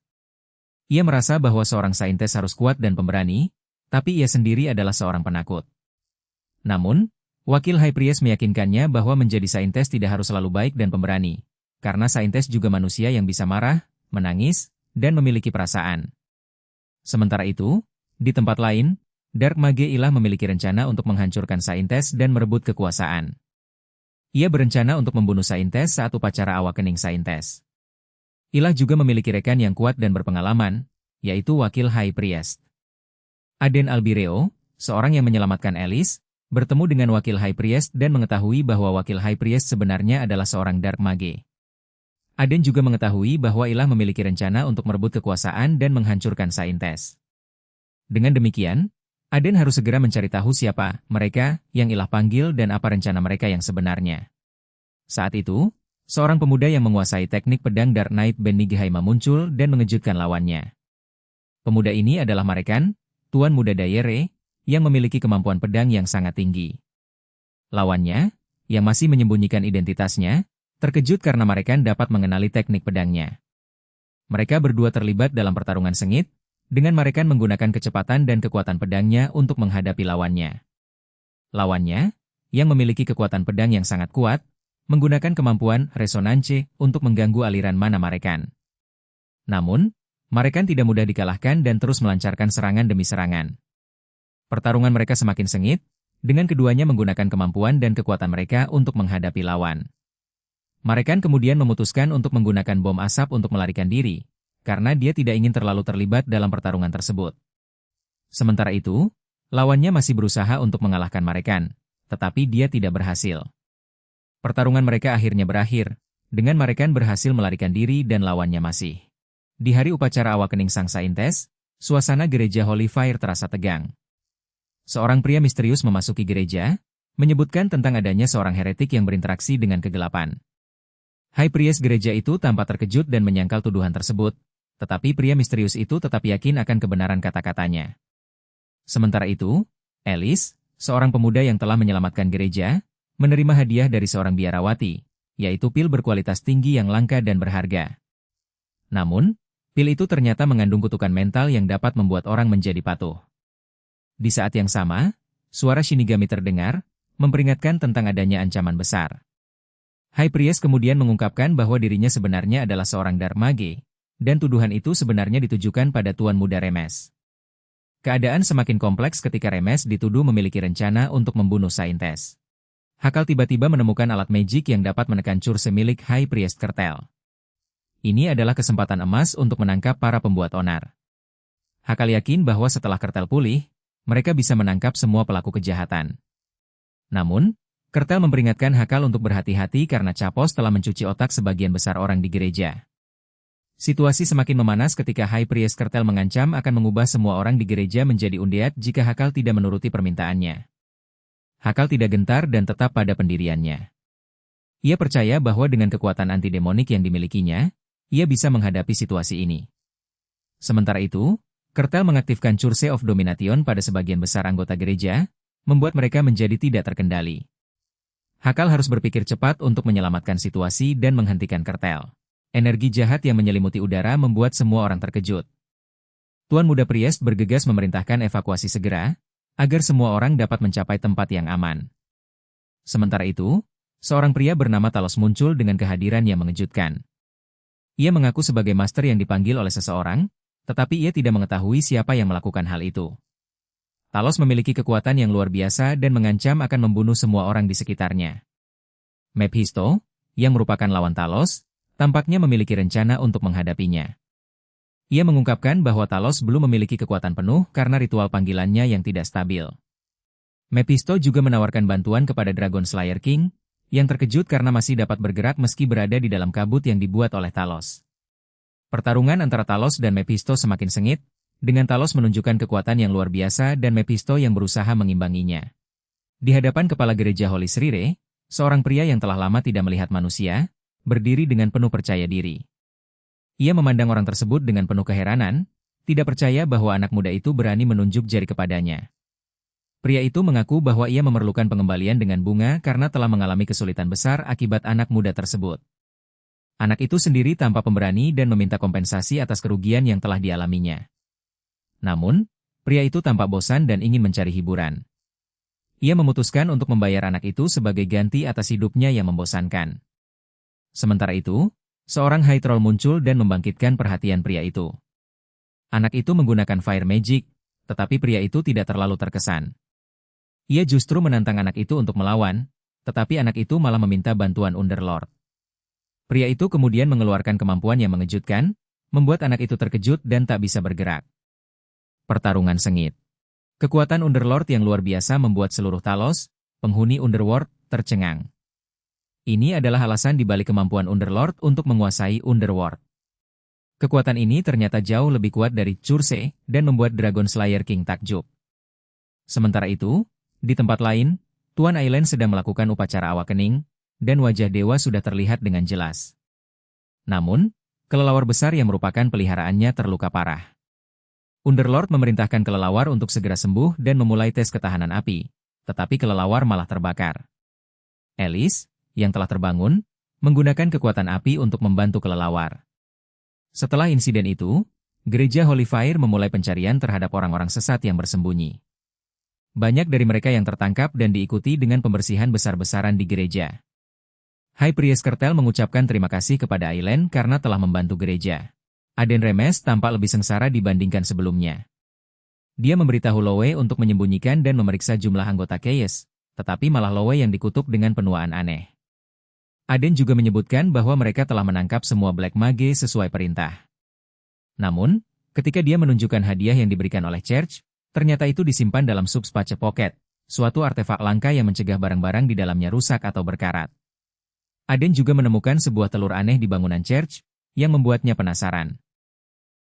Ia merasa bahwa seorang Saintes harus kuat dan pemberani, tapi ia sendiri adalah seorang penakut. Namun, Wakil High Priest meyakinkannya bahwa menjadi Saintes tidak harus selalu baik dan pemberani, karena Saintes juga manusia yang bisa marah, menangis, dan memiliki perasaan. Sementara itu, di tempat lain, Dark Mage Ilah memiliki rencana untuk menghancurkan Saintes dan merebut kekuasaan. Ia berencana untuk membunuh Saintes saat upacara Awakening Saintes. Ilah juga memiliki rekan yang kuat dan berpengalaman, yaitu Wakil High Priest. Aden Albireo, seorang yang menyelamatkan Alice, bertemu dengan Wakil High Priest dan mengetahui bahwa Wakil High Priest sebenarnya adalah seorang Dark Mage. Aden juga mengetahui bahwa Ilah memiliki rencana untuk merebut kekuasaan dan menghancurkan Saintes. Dengan demikian, Aden harus segera mencari tahu siapa mereka yang Ilah panggil dan apa rencana mereka yang sebenarnya. Saat itu, seorang pemuda yang menguasai teknik pedang Dark Knight Ben Nighaima muncul dan mengejutkan lawannya. Pemuda ini adalah Marekan, Tuan Muda Dayere, yang memiliki kemampuan pedang yang sangat tinggi. Lawannya, yang masih menyembunyikan identitasnya, terkejut karena mereka dapat mengenali teknik pedangnya. Mereka berdua terlibat dalam pertarungan sengit, dengan mereka menggunakan kecepatan dan kekuatan pedangnya untuk menghadapi lawannya. Lawannya, yang memiliki kekuatan pedang yang sangat kuat, menggunakan kemampuan resonance untuk mengganggu aliran mana Marekan. Namun, Marekan tidak mudah dikalahkan dan terus melancarkan serangan demi serangan. Pertarungan mereka semakin sengit, dengan keduanya menggunakan kemampuan dan kekuatan mereka untuk menghadapi lawan. Marekan kemudian memutuskan untuk menggunakan bom asap untuk melarikan diri, karena dia tidak ingin terlalu terlibat dalam pertarungan tersebut. Sementara itu, lawannya masih berusaha untuk mengalahkan Marekan, tetapi dia tidak berhasil. Pertarungan mereka akhirnya berakhir, dengan Marekan berhasil melarikan diri dan lawannya masih. Di hari upacara Awakening Sang Saintes, suasana gereja Holy Fire terasa tegang. Seorang pria misterius memasuki gereja, menyebutkan tentang adanya seorang heretik yang berinteraksi dengan kegelapan. High Priest gereja itu tampak terkejut dan menyangkal tuduhan tersebut, tetapi pria misterius itu tetap yakin akan kebenaran kata-katanya. Sementara itu, Alice, seorang pemuda yang telah menyelamatkan gereja, menerima hadiah dari seorang biarawati, yaitu pil berkualitas tinggi yang langka dan berharga. Namun, pil itu ternyata mengandung kutukan mental yang dapat membuat orang menjadi patuh. Di saat yang sama, suara Shinigami terdengar, memperingatkan tentang adanya ancaman besar. High Priest kemudian mengungkapkan bahwa dirinya sebenarnya adalah seorang Dark Mage, dan tuduhan itu sebenarnya ditujukan pada Tuan Muda Remes. Keadaan semakin kompleks ketika Remes dituduh memiliki rencana untuk membunuh Saintes. Hakal tiba-tiba menemukan alat magic yang dapat menekan curse milik High Priest Kertel. Ini adalah kesempatan emas untuk menangkap para pembuat onar. Hakal yakin bahwa setelah Kertel pulih, mereka bisa menangkap semua pelaku kejahatan. Namun, Kertel memperingatkan Hakal untuk berhati-hati karena Capos telah mencuci otak sebagian besar orang di gereja. Situasi semakin memanas ketika High Priest Kertel mengancam akan mengubah semua orang di gereja menjadi undead jika Hakal tidak menuruti permintaannya. Hakal tidak gentar dan tetap pada pendiriannya. Ia percaya bahwa dengan kekuatan anti-demonik yang dimilikinya, ia bisa menghadapi situasi ini. Sementara itu, Kertel mengaktifkan Curse of Domination pada sebagian besar anggota gereja, membuat mereka menjadi tidak terkendali. Hakal harus berpikir cepat untuk menyelamatkan situasi dan menghentikan Kertel. Energi jahat yang menyelimuti udara membuat semua orang terkejut. Tuan Muda Priest bergegas memerintahkan evakuasi segera, agar semua orang dapat mencapai tempat yang aman. Sementara itu, seorang pria bernama Talos muncul dengan kehadiran yang mengejutkan. Ia mengaku sebagai master yang dipanggil oleh seseorang, tetapi ia tidak mengetahui siapa yang melakukan hal itu. Talos memiliki kekuatan yang luar biasa dan mengancam akan membunuh semua orang di sekitarnya. Mephisto, yang merupakan lawan Talos, tampaknya memiliki rencana untuk menghadapinya. Ia mengungkapkan bahwa Talos belum memiliki kekuatan penuh karena ritual panggilannya yang tidak stabil. Mephisto juga menawarkan bantuan kepada Dragon Slayer King, yang terkejut karena masih dapat bergerak meski berada di dalam kabut yang dibuat oleh Talos. Pertarungan antara Talos dan Mephisto semakin sengit, dengan Talos menunjukkan kekuatan yang luar biasa dan Mephisto yang berusaha mengimbanginya. Di hadapan kepala gereja Holy Srire, seorang pria yang telah lama tidak melihat manusia, berdiri dengan penuh percaya diri. Ia memandang orang tersebut dengan penuh keheranan, tidak percaya bahwa anak muda itu berani menunjuk jari kepadanya. Pria itu mengaku bahwa ia memerlukan pengembalian dengan bunga karena telah mengalami kesulitan besar akibat anak muda tersebut. Anak itu sendiri tampak pemberani dan meminta kompensasi atas kerugian yang telah dialaminya. Namun, pria itu tampak bosan dan ingin mencari hiburan. Ia memutuskan untuk membayar anak itu sebagai ganti atas hidupnya yang membosankan. Sementara itu, seorang High Troll muncul dan membangkitkan perhatian pria itu. Anak itu menggunakan Fire Magic, tetapi pria itu tidak terlalu terkesan. Ia justru menantang anak itu untuk melawan, tetapi anak itu malah meminta bantuan Underlord. Pria itu kemudian mengeluarkan kemampuan yang mengejutkan, membuat anak itu terkejut dan tak bisa bergerak. Pertarungan sengit. Kekuatan Underlord yang luar biasa membuat seluruh Talos, penghuni Underworld, tercengang. Ini adalah alasan dibalik kemampuan Underlord untuk menguasai Underworld. Kekuatan ini ternyata jauh lebih kuat dari Curse dan membuat Dragon Slayer King takjub. Sementara itu, di tempat lain, Tuan Ailen sedang melakukan upacara awakening, dan wajah dewa sudah terlihat dengan jelas. Namun, kelelawar besar yang merupakan peliharaannya terluka parah. Underlord memerintahkan kelelawar untuk segera sembuh dan memulai tes ketahanan api, tetapi kelelawar malah terbakar. Alice, yang telah terbangun, menggunakan kekuatan api untuk membantu kelelawar. Setelah insiden itu, gereja Holy Fire memulai pencarian terhadap orang-orang sesat yang bersembunyi. Banyak dari mereka yang tertangkap dan diikuti dengan pembersihan besar-besaran di gereja. High Priest Kertel mengucapkan terima kasih kepada Ailen karena telah membantu gereja. Aden Remes tampak lebih sengsara dibandingkan sebelumnya. Dia memberitahu Lowe untuk menyembunyikan dan memeriksa jumlah anggota Chaos, tetapi malah Lowe yang dikutuk dengan penuaan aneh. Aden juga menyebutkan bahwa mereka telah menangkap semua Black Mage sesuai perintah. Namun, ketika dia menunjukkan hadiah yang diberikan oleh Church, ternyata itu disimpan dalam Subspace Pocket, suatu artefak langka yang mencegah barang-barang di dalamnya rusak atau berkarat. Aden juga menemukan sebuah telur aneh di bangunan Church, yang membuatnya penasaran.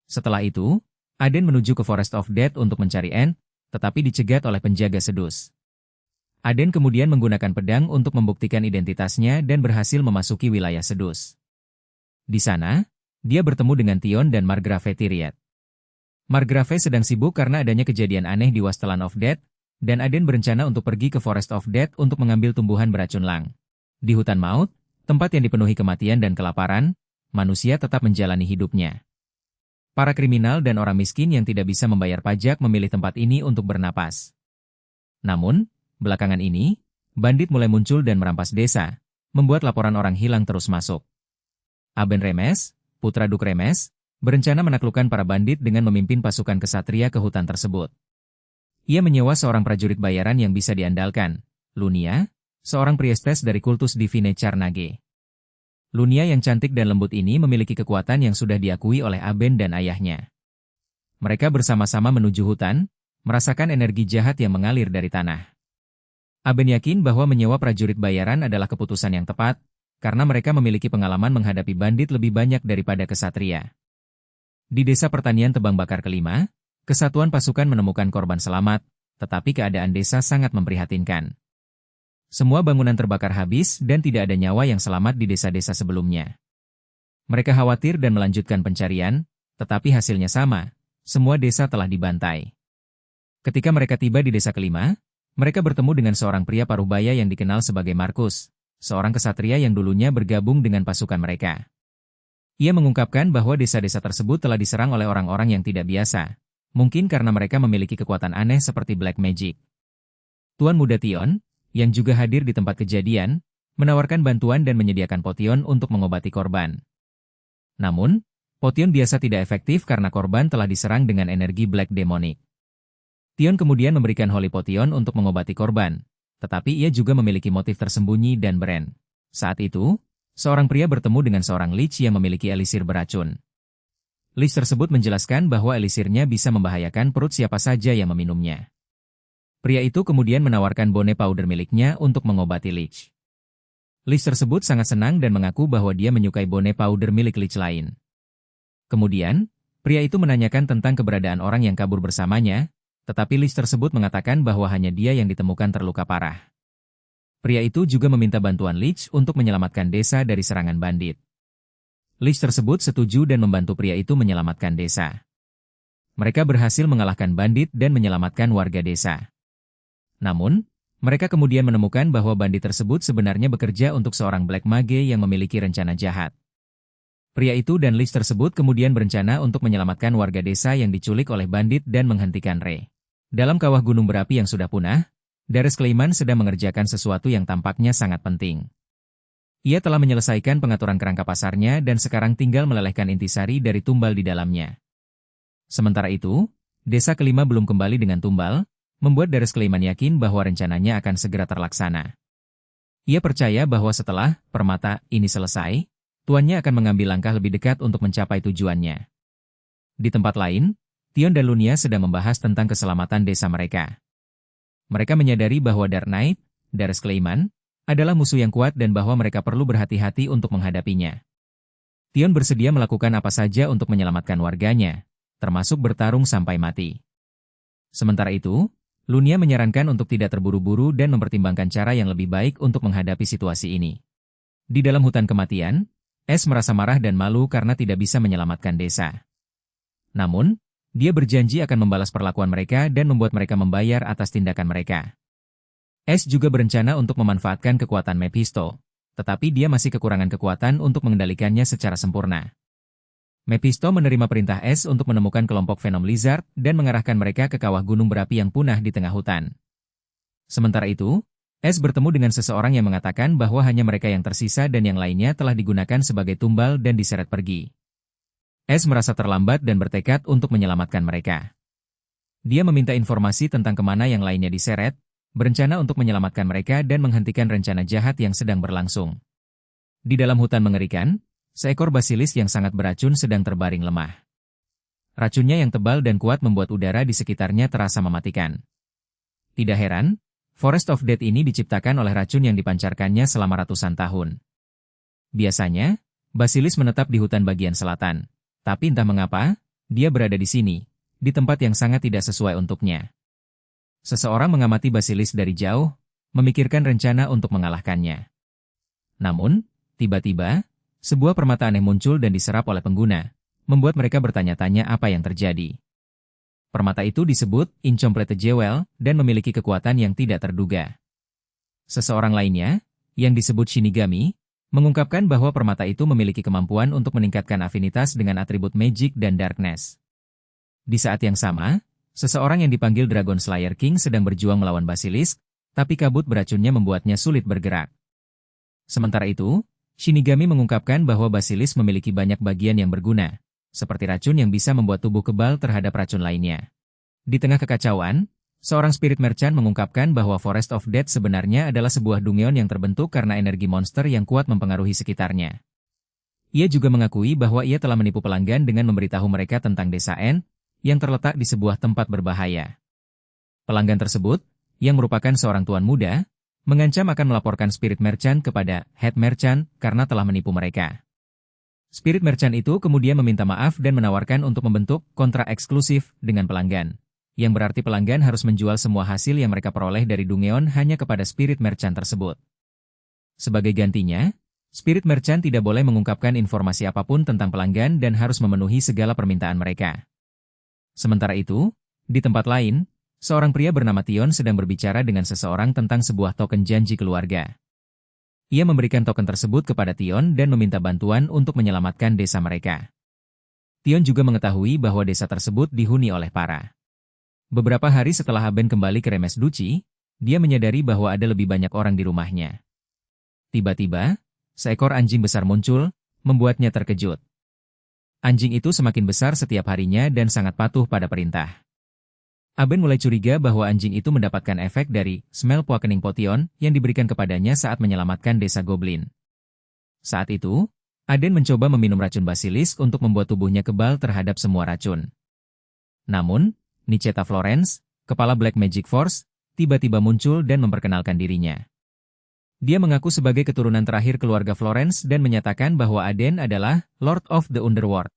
Setelah itu, Aden menuju ke Forest of Death untuk mencari End, tetapi dicegat oleh penjaga sedus. Aden kemudian menggunakan pedang untuk membuktikan identitasnya dan berhasil memasuki wilayah sedus. Di sana, dia bertemu dengan Tion dan Margrave Tyriet. Margrave sedang sibuk karena adanya kejadian aneh di Wasteland of Death, dan Aden berencana untuk pergi ke Forest of Death untuk mengambil tumbuhan beracun lang. Di hutan maut, tempat yang dipenuhi kematian dan kelaparan, manusia tetap menjalani hidupnya. Para kriminal dan orang miskin yang tidak bisa membayar pajak memilih tempat ini untuk bernapas. Namun, belakangan ini, bandit mulai muncul dan merampas desa, membuat laporan orang hilang terus masuk. Aben Remes, putra Duk Remes, berencana menaklukkan para bandit dengan memimpin pasukan kesatria ke hutan tersebut. Ia menyewa seorang prajurit bayaran yang bisa diandalkan, Lunia, seorang priestess dari kultus Divine Carnage. Lunia yang cantik dan lembut ini memiliki kekuatan yang sudah diakui oleh Aben dan ayahnya. Mereka bersama-sama menuju hutan, merasakan energi jahat yang mengalir dari tanah. Aben yakin bahwa menyewa prajurit bayaran adalah keputusan yang tepat, karena mereka memiliki pengalaman menghadapi bandit lebih banyak daripada kesatria. Di desa pertanian Tebang Bakar kelima, kesatuan pasukan menemukan korban selamat, tetapi keadaan desa sangat memprihatinkan. Semua bangunan terbakar habis dan tidak ada nyawa yang selamat di desa-desa sebelumnya. Mereka khawatir dan melanjutkan pencarian, tetapi hasilnya sama, semua desa telah dibantai. Ketika mereka tiba di desa kelima, mereka bertemu dengan seorang pria paruhbaya yang dikenal sebagai Markus, seorang kesatria yang dulunya bergabung dengan pasukan mereka. Ia mengungkapkan bahwa desa-desa tersebut telah diserang oleh orang-orang yang tidak biasa, mungkin karena mereka memiliki kekuatan aneh seperti black magic. Tuan Muda Tion, yang juga hadir di tempat kejadian, menawarkan bantuan dan menyediakan potion untuk mengobati korban. Namun, potion biasa tidak efektif karena korban telah diserang dengan energi black demonic. Tion kemudian memberikan holy potion untuk mengobati korban, tetapi ia juga memiliki motif tersembunyi dan brand. Saat itu, seorang pria bertemu dengan seorang lich yang memiliki elisir beracun. Lich tersebut menjelaskan bahwa elisirnya bisa membahayakan perut siapa saja yang meminumnya. Pria itu kemudian menawarkan bone powder miliknya untuk mengobati lich. Lich tersebut sangat senang dan mengaku bahwa dia menyukai bone powder milik lich lain. Kemudian, pria itu menanyakan tentang keberadaan orang yang kabur bersamanya, tetapi lich tersebut mengatakan bahwa hanya dia yang ditemukan terluka parah. Pria itu juga meminta bantuan lich untuk menyelamatkan desa dari serangan bandit. Lich tersebut setuju dan membantu pria itu menyelamatkan desa. Mereka berhasil mengalahkan bandit dan menyelamatkan warga desa. Namun, mereka kemudian menemukan bahwa bandit tersebut sebenarnya bekerja untuk seorang black mage yang memiliki rencana jahat. Pria itu dan lich tersebut kemudian berencana untuk menyelamatkan warga desa yang diculik oleh bandit dan menghentikan Rey. Dalam kawah gunung berapi yang sudah punah, Darius Clayman sedang mengerjakan sesuatu yang tampaknya sangat penting. Ia telah menyelesaikan pengaturan kerangka pasarnya dan sekarang tinggal melelehkan intisari dari tumbal di dalamnya. Sementara itu, desa kelima belum kembali dengan tumbal, membuat Darius Clayman yakin bahwa rencananya akan segera terlaksana. Ia percaya bahwa setelah permata ini selesai, tuannya akan mengambil langkah lebih dekat untuk mencapai tujuannya. Di tempat lain, Tion dan Lunia sedang membahas tentang keselamatan desa mereka. Mereka menyadari bahwa Dark Knight, Darius Clayman, adalah musuh yang kuat dan bahwa mereka perlu berhati-hati untuk menghadapinya. Tion bersedia melakukan apa saja untuk menyelamatkan warganya, termasuk bertarung sampai mati. Sementara itu, Lunia menyarankan untuk tidak terburu-buru dan mempertimbangkan cara yang lebih baik untuk menghadapi situasi ini. Di dalam hutan kematian, Ash merasa marah dan malu karena tidak bisa menyelamatkan desa. Namun, dia berjanji akan membalas perlakuan mereka dan membuat mereka membayar atas tindakan mereka. Ash juga berencana untuk memanfaatkan kekuatan Mephisto, tetapi dia masih kekurangan kekuatan untuk mengendalikannya secara sempurna. Mephisto menerima perintah Ash untuk menemukan kelompok Venom Lizard dan mengarahkan mereka ke kawah gunung berapi yang punah di tengah hutan. Sementara itu, Ash bertemu dengan seseorang yang mengatakan bahwa hanya mereka yang tersisa dan yang lainnya telah digunakan sebagai tumbal dan diseret pergi. Ash merasa terlambat dan bertekad untuk menyelamatkan mereka. Dia meminta informasi tentang kemana yang lainnya diseret, berencana untuk menyelamatkan mereka dan menghentikan rencana jahat yang sedang berlangsung. Di dalam hutan mengerikan, seekor basilis yang sangat beracun sedang terbaring lemah. Racunnya yang tebal dan kuat membuat udara di sekitarnya terasa mematikan. Tidak heran, Forest of Death ini diciptakan oleh racun yang dipancarkannya selama ratusan tahun. Biasanya, basilis menetap di hutan bagian selatan, tapi entah mengapa, dia berada di sini, di tempat yang sangat tidak sesuai untuknya. Seseorang mengamati basilis dari jauh, memikirkan rencana untuk mengalahkannya. Namun, tiba-tiba, sebuah permata aneh muncul dan diserap oleh pengguna, membuat mereka bertanya-tanya apa yang terjadi. Permata itu disebut Incomplete Jewel dan memiliki kekuatan yang tidak terduga. Seseorang lainnya, yang disebut Shinigami, mengungkapkan bahwa permata itu memiliki kemampuan untuk meningkatkan afinitas dengan atribut magic dan darkness. Di saat yang sama, seseorang yang dipanggil Dragon Slayer King sedang berjuang melawan Basilisk, tapi kabut beracunnya membuatnya sulit bergerak. Sementara itu, Shinigami mengungkapkan bahwa basilis memiliki banyak bagian yang berguna, seperti racun yang bisa membuat tubuh kebal terhadap racun lainnya. Di tengah kekacauan, seorang spirit merchant mengungkapkan bahwa Forest of Death sebenarnya adalah sebuah dungeon yang terbentuk karena energi monster yang kuat mempengaruhi sekitarnya. Ia juga mengakui bahwa ia telah menipu pelanggan dengan memberitahu mereka tentang desa N, yang terletak di sebuah tempat berbahaya. Pelanggan tersebut, yang merupakan seorang tuan muda, mengancam akan melaporkan spirit merchant kepada head merchant karena telah menipu mereka. Spirit Merchant itu kemudian meminta maaf dan menawarkan untuk membentuk kontrak eksklusif dengan pelanggan, yang berarti pelanggan harus menjual semua hasil yang mereka peroleh dari Dungeon hanya kepada Spirit Merchant tersebut. Sebagai gantinya, Spirit Merchant tidak boleh mengungkapkan informasi apapun tentang pelanggan dan harus memenuhi segala permintaan mereka. Sementara itu, di tempat lain, seorang pria bernama Tion sedang berbicara dengan seseorang tentang sebuah token janji keluarga. Ia memberikan token tersebut kepada Tion dan meminta bantuan untuk menyelamatkan desa mereka. Tion juga mengetahui bahwa desa tersebut dihuni oleh para. Beberapa hari setelah Aben kembali ke Remes Duchy, dia menyadari bahwa ada lebih banyak orang di rumahnya. Tiba-tiba, seekor anjing besar muncul, membuatnya terkejut. Anjing itu semakin besar setiap harinya dan sangat patuh pada perintah. Aben mulai curiga bahwa anjing itu mendapatkan efek dari Smell Awakening Potion yang diberikan kepadanya saat menyelamatkan desa Goblin. Saat itu, Aden mencoba meminum racun basilisk untuk membuat tubuhnya kebal terhadap semua racun. Namun, Nicheta Florence, kepala Black Magic Force, tiba-tiba muncul dan memperkenalkan dirinya. Dia mengaku sebagai keturunan terakhir keluarga Florence dan menyatakan bahwa Aden adalah Lord of the Underworld.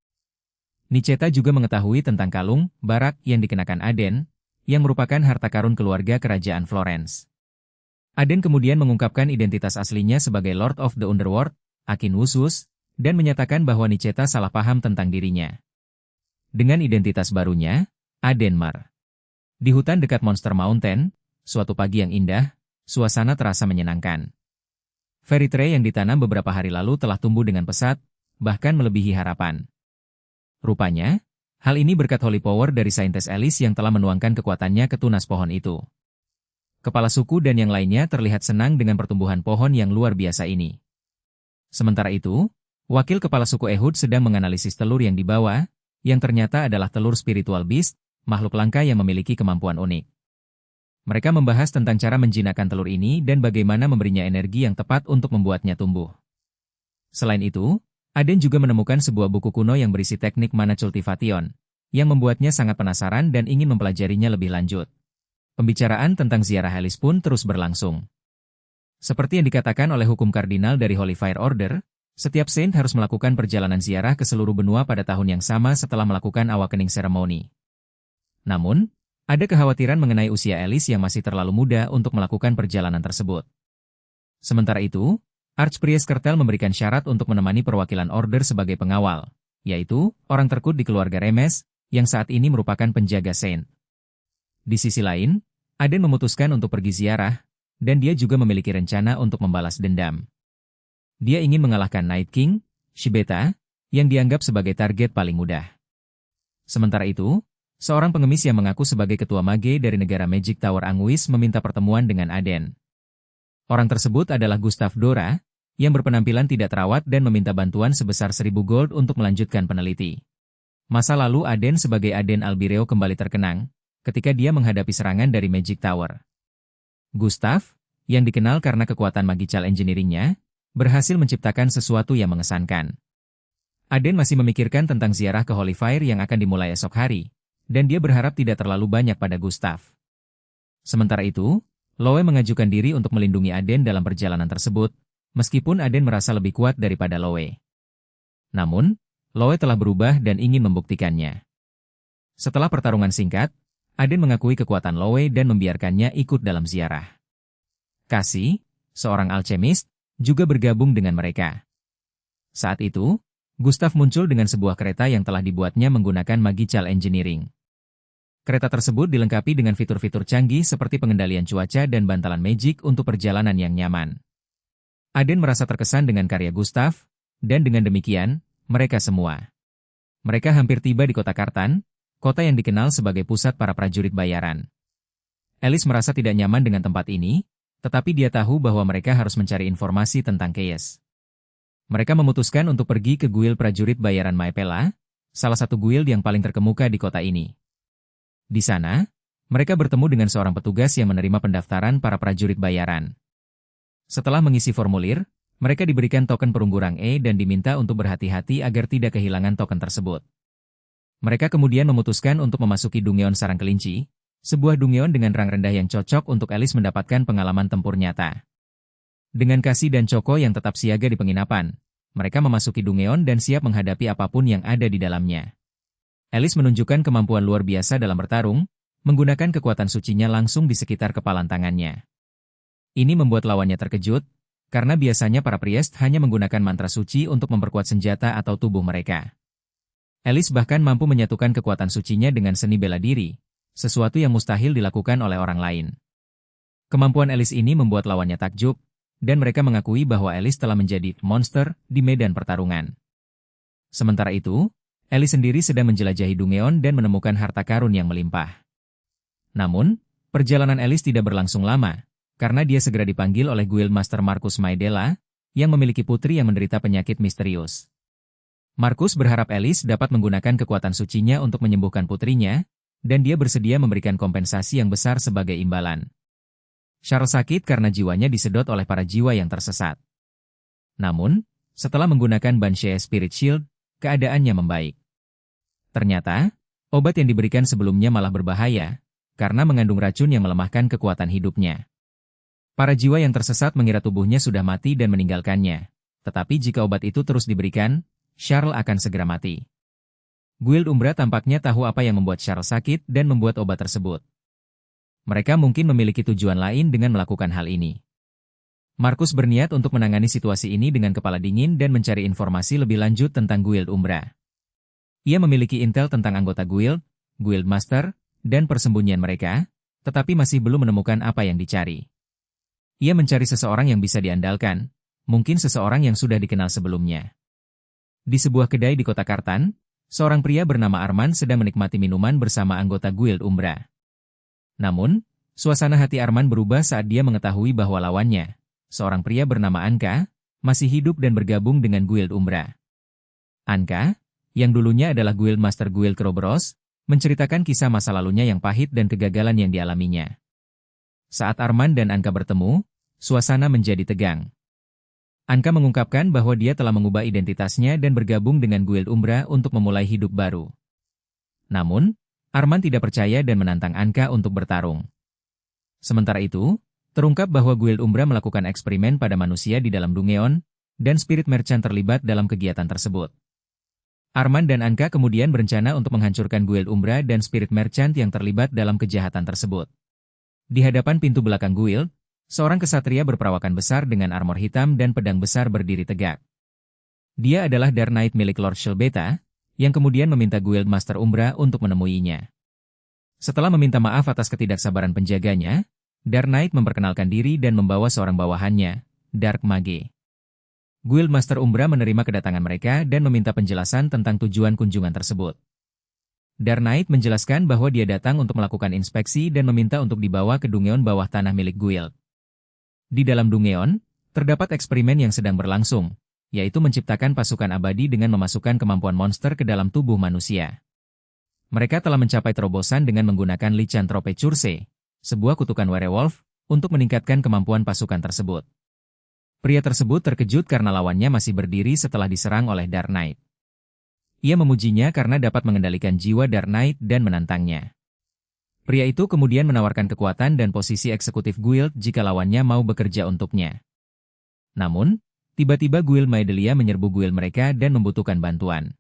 Nicheta juga mengetahui tentang kalung, barak yang dikenakan Aden, yang merupakan harta karun keluarga kerajaan Florence. Aden kemudian mengungkapkan identitas aslinya sebagai Lord of the Underworld, Akin Wusus, dan menyatakan bahwa Nicheta salah paham tentang dirinya. Dengan identitas barunya, Aden mar. Di hutan dekat Monster Mountain, suatu pagi yang indah, suasana terasa menyenangkan. Fairy Tree yang ditanam beberapa hari lalu telah tumbuh dengan pesat, bahkan melebihi harapan. Rupanya, hal ini berkat holy power dari saintes Alice yang telah menuangkan kekuatannya ke tunas pohon itu. Kepala suku dan yang lainnya terlihat senang dengan pertumbuhan pohon yang luar biasa ini. Sementara itu, wakil kepala suku Ehud sedang menganalisis telur yang dibawa, yang ternyata adalah telur spiritual beast, makhluk langka yang memiliki kemampuan unik. Mereka membahas tentang cara menjinakkan telur ini dan bagaimana memberinya energi yang tepat untuk membuatnya tumbuh. Selain itu, Aden juga menemukan sebuah buku kuno yang berisi teknik mana cultivation, yang membuatnya sangat penasaran dan ingin mempelajarinya lebih lanjut. Pembicaraan tentang ziarah Alice pun terus berlangsung. Seperti yang dikatakan oleh hukum kardinal dari Holy Fire Order, setiap saint harus melakukan perjalanan ziarah ke seluruh benua pada tahun yang sama setelah melakukan awakening ceremony. Namun, ada kekhawatiran mengenai usia Alice yang masih terlalu muda untuk melakukan perjalanan tersebut. Sementara itu, Archpriest Kertel memberikan syarat untuk menemani perwakilan Order sebagai pengawal, yaitu orang terkut di keluarga Remes, yang saat ini merupakan penjaga Saint. Di sisi lain, Aden memutuskan untuk pergi ziarah, dan dia juga memiliki rencana untuk membalas dendam. Dia ingin mengalahkan Night King, Shibeta, yang dianggap sebagai target paling mudah. Sementara itu, seorang pengemis yang mengaku sebagai ketua mage dari negara Magic Tower Anguis meminta pertemuan dengan Aden. Orang tersebut adalah Gustav Dora, yang berpenampilan tidak terawat dan meminta bantuan sebesar 1000 gold untuk melanjutkan peneliti. Masa lalu Aden sebagai Aden Albireo kembali terkenang, ketika dia menghadapi serangan dari Magic Tower. Gustav, yang dikenal karena kekuatan magical engineering-nya, berhasil menciptakan sesuatu yang mengesankan. Aden masih memikirkan tentang ziarah ke Holy Fire yang akan dimulai esok hari, dan dia berharap tidak terlalu banyak pada Gustav. Sementara itu, Loe mengajukan diri untuk melindungi Aden dalam perjalanan tersebut, meskipun Aden merasa lebih kuat daripada Loe. Namun, Loe telah berubah dan ingin membuktikannya. Setelah pertarungan singkat, Aden mengakui kekuatan Loe dan membiarkannya ikut dalam ziarah. Cassie, seorang alchemist, juga bergabung dengan mereka. Saat itu, Gustav muncul dengan sebuah kereta yang telah dibuatnya menggunakan magical engineering. Kereta tersebut dilengkapi dengan fitur-fitur canggih seperti pengendalian cuaca dan bantalan magic untuk perjalanan yang nyaman. Aden merasa terkesan dengan karya Gustav, dan dengan demikian, mereka semua. Mereka hampir tiba di kota Kartan, kota yang dikenal sebagai pusat para prajurit bayaran. Alice merasa tidak nyaman dengan tempat ini, tetapi dia tahu bahwa mereka harus mencari informasi tentang Chaos. Mereka memutuskan untuk pergi ke guild prajurit bayaran Maepela, salah satu guild yang paling terkemuka di kota ini. Di sana, mereka bertemu dengan seorang petugas yang menerima pendaftaran para prajurit bayaran. Setelah mengisi formulir, mereka diberikan token perunggu rang E dan diminta untuk berhati-hati agar tidak kehilangan token tersebut. Mereka kemudian memutuskan untuk memasuki Dungeon Sarang Kelinci, sebuah dungeon dengan rang rendah yang cocok untuk Alice mendapatkan pengalaman tempur nyata. Dengan Cassie dan Choco yang tetap siaga di penginapan, Mereka memasuki Dungeon dan siap menghadapi apapun yang ada di dalamnya. Alice menunjukkan kemampuan luar biasa dalam bertarung, menggunakan kekuatan sucinya langsung di sekitar kepalan tangannya. Ini membuat lawannya terkejut, karena biasanya para priest hanya menggunakan mantra suci untuk memperkuat senjata atau tubuh mereka. Alice bahkan mampu menyatukan kekuatan sucinya dengan seni bela diri, sesuatu yang mustahil dilakukan oleh orang lain. Kemampuan Alice ini membuat lawannya takjub, dan mereka mengakui bahwa Alice telah menjadi monster di medan pertarungan. Sementara itu, Alice sendiri sedang menjelajahi Dungeon dan menemukan harta karun yang melimpah. Namun, perjalanan Alice tidak berlangsung lama, karena dia segera dipanggil oleh Guild Master Marcus Maedela, yang memiliki putri yang menderita penyakit misterius. Marcus berharap Alice dapat menggunakan kekuatan sucinya untuk menyembuhkan putrinya, dan dia bersedia memberikan kompensasi yang besar sebagai imbalan. Charles sakit karena jiwanya disedot oleh para jiwa yang tersesat. Namun, setelah menggunakan Banshee Spirit Shield, keadaannya membaik. Ternyata, obat yang diberikan sebelumnya malah berbahaya, karena mengandung racun yang melemahkan kekuatan hidupnya. Para jiwa yang tersesat mengira tubuhnya sudah mati dan meninggalkannya, tetapi jika obat itu terus diberikan, Charles akan segera mati. Guild Umbra tampaknya tahu apa yang membuat Charles sakit dan membuat obat tersebut. Mereka mungkin memiliki tujuan lain dengan melakukan hal ini. Marcus berniat untuk menangani situasi ini dengan kepala dingin dan mencari informasi lebih lanjut tentang Guild Umbra. Ia memiliki intel tentang anggota Guild, Guild Master, dan persembunyian mereka, tetapi masih belum menemukan apa yang dicari. Ia mencari seseorang yang bisa diandalkan, mungkin seseorang yang sudah dikenal sebelumnya. Di sebuah kedai di kota Kartan, seorang pria bernama Arman sedang menikmati minuman bersama anggota Guild Umbra. Namun, suasana hati Arman berubah saat dia mengetahui bahwa lawannya, seorang pria bernama Anka, masih hidup dan bergabung dengan Guild Umbra. Anka, yang dulunya adalah Guild Master Guild Kerberos, menceritakan kisah masa lalunya yang pahit dan kegagalan yang dialaminya. Saat Arman dan Anka bertemu, suasana menjadi tegang. Anka mengungkapkan bahwa dia telah mengubah identitasnya dan bergabung dengan Guild Umbra untuk memulai hidup baru. Namun, Arman tidak percaya dan menantang Anka untuk bertarung. Sementara itu, terungkap bahwa Guild Umbra melakukan eksperimen pada manusia di dalam Dungeon, dan Spirit Merchant terlibat dalam kegiatan tersebut. Arman dan Anka kemudian berencana untuk menghancurkan Guild Umbra dan Spirit Merchant yang terlibat dalam kejahatan tersebut. Di hadapan pintu belakang Guild, seorang kesatria berperawakan besar dengan armor hitam dan pedang besar berdiri tegak. Dia adalah Dark Knight milik Lord Shelbeta, yang kemudian meminta Guild Master Umbra untuk menemuinya. Setelah meminta maaf atas ketidaksabaran penjaganya, Dark Knight memperkenalkan diri dan membawa seorang bawahannya, Dark Mage. Guild Master Umbra menerima kedatangan mereka dan meminta penjelasan tentang tujuan kunjungan tersebut. Dark Knight menjelaskan bahwa dia datang untuk melakukan inspeksi dan meminta untuk dibawa ke Dungeon bawah tanah milik Guild. Di dalam Dungeon, terdapat eksperimen yang sedang berlangsung, yaitu menciptakan pasukan abadi dengan memasukkan kemampuan monster ke dalam tubuh manusia. Mereka telah mencapai terobosan dengan menggunakan Lycanthrope Curse, sebuah kutukan werewolf, untuk meningkatkan kemampuan pasukan tersebut. Pria tersebut terkejut karena lawannya masih berdiri setelah diserang oleh Dark Knight. Ia memujinya karena dapat mengendalikan jiwa Dark Knight dan menantangnya. Pria itu kemudian menawarkan kekuatan dan posisi eksekutif Guild jika lawannya mau bekerja untuknya. Namun, tiba-tiba Guild Maedela menyerbu Guild mereka dan membutuhkan bantuan.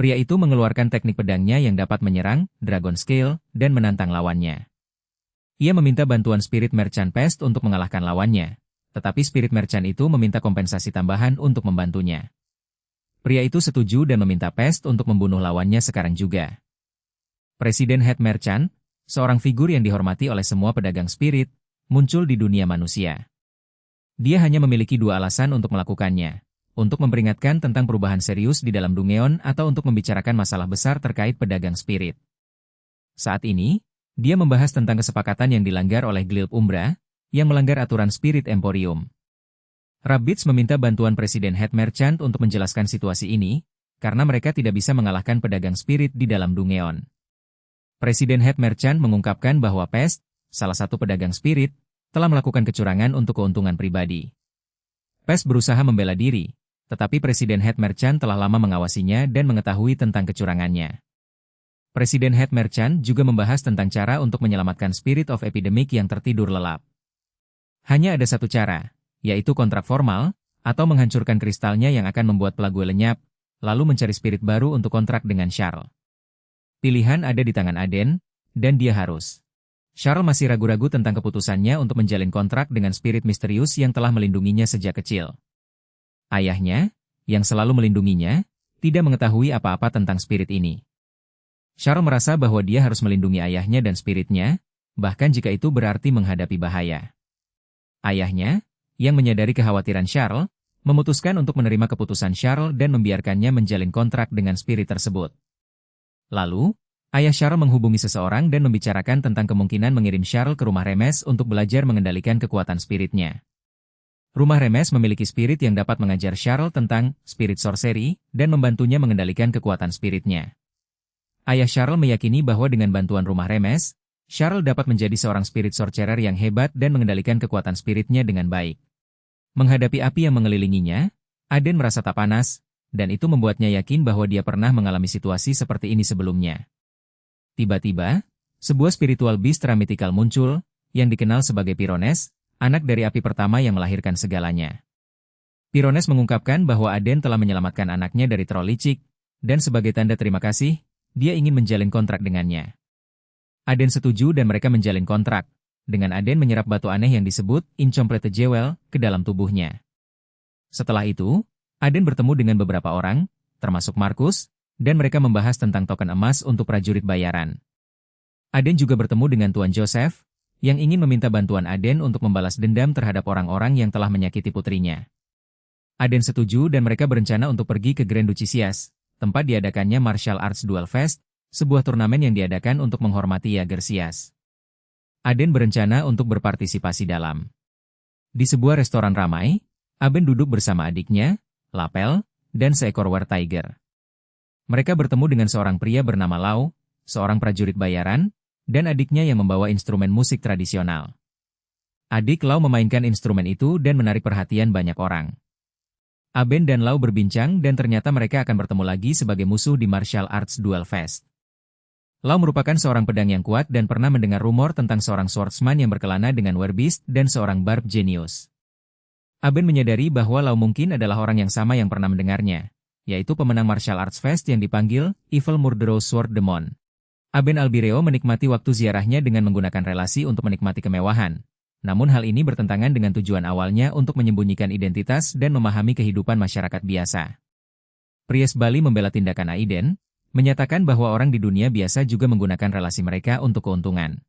Pria itu mengeluarkan teknik pedangnya yang dapat menyerang, Dragon Scale, dan menantang lawannya. Ia meminta bantuan Spirit Merchant Pest untuk mengalahkan lawannya, tetapi Spirit Merchant itu meminta kompensasi tambahan untuk membantunya. Pria itu setuju dan meminta Pest untuk membunuh lawannya sekarang juga. Presiden Head Merchant, seorang figur yang dihormati oleh semua pedagang spirit, muncul di dunia manusia. Dia hanya memiliki dua alasan untuk melakukannya. Untuk memperingatkan tentang perubahan serius di dalam Dungeon atau untuk membicarakan masalah besar terkait pedagang spirit. Saat ini, dia membahas tentang kesepakatan yang dilanggar oleh Guild Umbra, yang melanggar aturan Spirit Emporium. Rabbids meminta bantuan Presiden Head Merchant untuk menjelaskan situasi ini, karena mereka tidak bisa mengalahkan pedagang spirit di dalam Dungeon. Presiden Head Merchant mengungkapkan bahwa Pest, salah satu pedagang spirit, telah melakukan kecurangan untuk keuntungan pribadi. Pest berusaha membela diri, tetapi Presiden Head Merchant telah lama mengawasinya dan mengetahui tentang kecurangannya. Presiden Head Merchant juga membahas tentang cara untuk menyelamatkan Spirit of Epidemic yang tertidur lelap. Hanya ada satu cara, yaitu kontrak formal, atau menghancurkan kristalnya yang akan membuat Plague lenyap, lalu mencari spirit baru untuk kontrak dengan Charles. Pilihan ada di tangan Aden, dan dia harus. Charles masih ragu-ragu tentang keputusannya untuk menjalin kontrak dengan spirit misterius yang telah melindunginya sejak kecil. Ayahnya, yang selalu melindunginya, tidak mengetahui apa-apa tentang spirit ini. Charles merasa bahwa dia harus melindungi ayahnya dan spiritnya, bahkan jika itu berarti menghadapi bahaya. Ayahnya, yang menyadari kekhawatiran Charles, memutuskan untuk menerima keputusan Charles dan membiarkannya menjalin kontrak dengan spirit tersebut. Lalu, ayah Charles menghubungi seseorang dan membicarakan tentang kemungkinan mengirim Charles ke rumah Remes untuk belajar mengendalikan kekuatan spiritnya. Rumah Remes memiliki spirit yang dapat mengajar Charles tentang spirit sorcery dan membantunya mengendalikan kekuatan spiritnya. Ayah Charles meyakini bahwa dengan bantuan rumah Remes, Charles dapat menjadi seorang spirit sorcerer yang hebat dan mengendalikan kekuatan spiritnya dengan baik. Menghadapi api yang mengelilinginya, Aden merasa tak panas, dan itu membuatnya yakin bahwa dia pernah mengalami situasi seperti ini sebelumnya. Tiba-tiba, sebuah spiritual beast mythical muncul, yang dikenal sebagai Pyrones, anak dari api pertama yang melahirkan segalanya. Pyrones mengungkapkan bahwa Aden telah menyelamatkan anaknya dari troll licik, dan sebagai tanda terima kasih, dia ingin menjalin kontrak dengannya. Aden setuju dan mereka menjalin kontrak, dengan Aden menyerap batu aneh yang disebut Incomplete Jewel ke dalam tubuhnya. Setelah itu, Aden bertemu dengan beberapa orang, termasuk Markus, dan mereka membahas tentang token emas untuk prajurit bayaran. Aden juga bertemu dengan Tuan Joseph, yang ingin meminta bantuan Aden untuk membalas dendam terhadap orang-orang yang telah menyakiti putrinya. Aden setuju dan mereka berencana untuk pergi ke Grand Duchy Sias, tempat diadakannya Martial Arts Duel Fest, sebuah turnamen yang diadakan untuk menghormati Yager Sias. Aden berencana untuk berpartisipasi dalam. Di sebuah restoran ramai, Aden duduk bersama adiknya, Lapel, dan seekor War Tiger. Mereka bertemu dengan seorang pria bernama Lau, seorang prajurit bayaran, dan adiknya yang membawa instrumen musik tradisional. Adik Lau memainkan instrumen itu dan menarik perhatian banyak orang. Aben dan Lau berbincang dan ternyata mereka akan bertemu lagi sebagai musuh di Martial Arts Duel Fest. Lau merupakan seorang pedang yang kuat dan pernah mendengar rumor tentang seorang swordsman yang berkelana dengan Werbeast dan seorang barb genius. Aben menyadari bahwa Lau mungkin adalah orang yang sama yang pernah mendengarnya, yaitu pemenang Martial Arts Fest yang dipanggil Evil Murderous Sword Demon. Aben Albireo menikmati waktu ziarahnya dengan menggunakan relasi untuk menikmati kemewahan. Namun hal ini bertentangan dengan tujuan awalnya untuk menyembunyikan identitas dan memahami kehidupan masyarakat biasa. Priest Bali membela tindakan Aiden, menyatakan bahwa orang di dunia biasa juga menggunakan relasi mereka untuk keuntungan.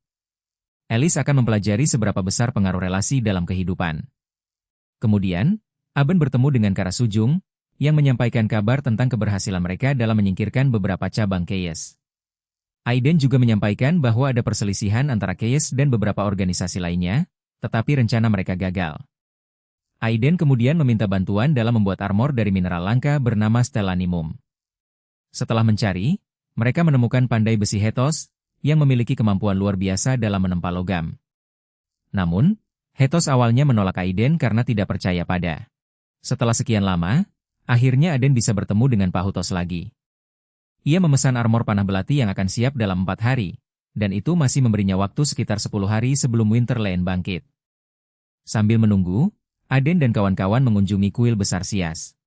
Alice akan mempelajari seberapa besar pengaruh relasi dalam kehidupan. Kemudian, Aben bertemu dengan Kara Sujung, yang menyampaikan kabar tentang keberhasilan mereka dalam menyingkirkan beberapa cabang Chaos. Aiden juga menyampaikan bahwa ada perselisihan antara Chaos dan beberapa organisasi lainnya, tetapi rencana mereka gagal. Aiden kemudian meminta bantuan dalam membuat armor dari mineral langka bernama Stellanium. Setelah mencari, mereka menemukan pandai besi Hethos, yang memiliki kemampuan luar biasa dalam menempa logam. Namun, Hethos awalnya menolak Aiden karena tidak percaya pada. Setelah sekian lama, akhirnya Aiden bisa bertemu dengan Pahutos lagi. Ia memesan armor panah belati yang akan siap dalam 4 hari, dan itu masih memberinya waktu sekitar 10 hari sebelum Winterland bangkit. Sambil menunggu, Aiden dan kawan-kawan mengunjungi kuil besar Sias.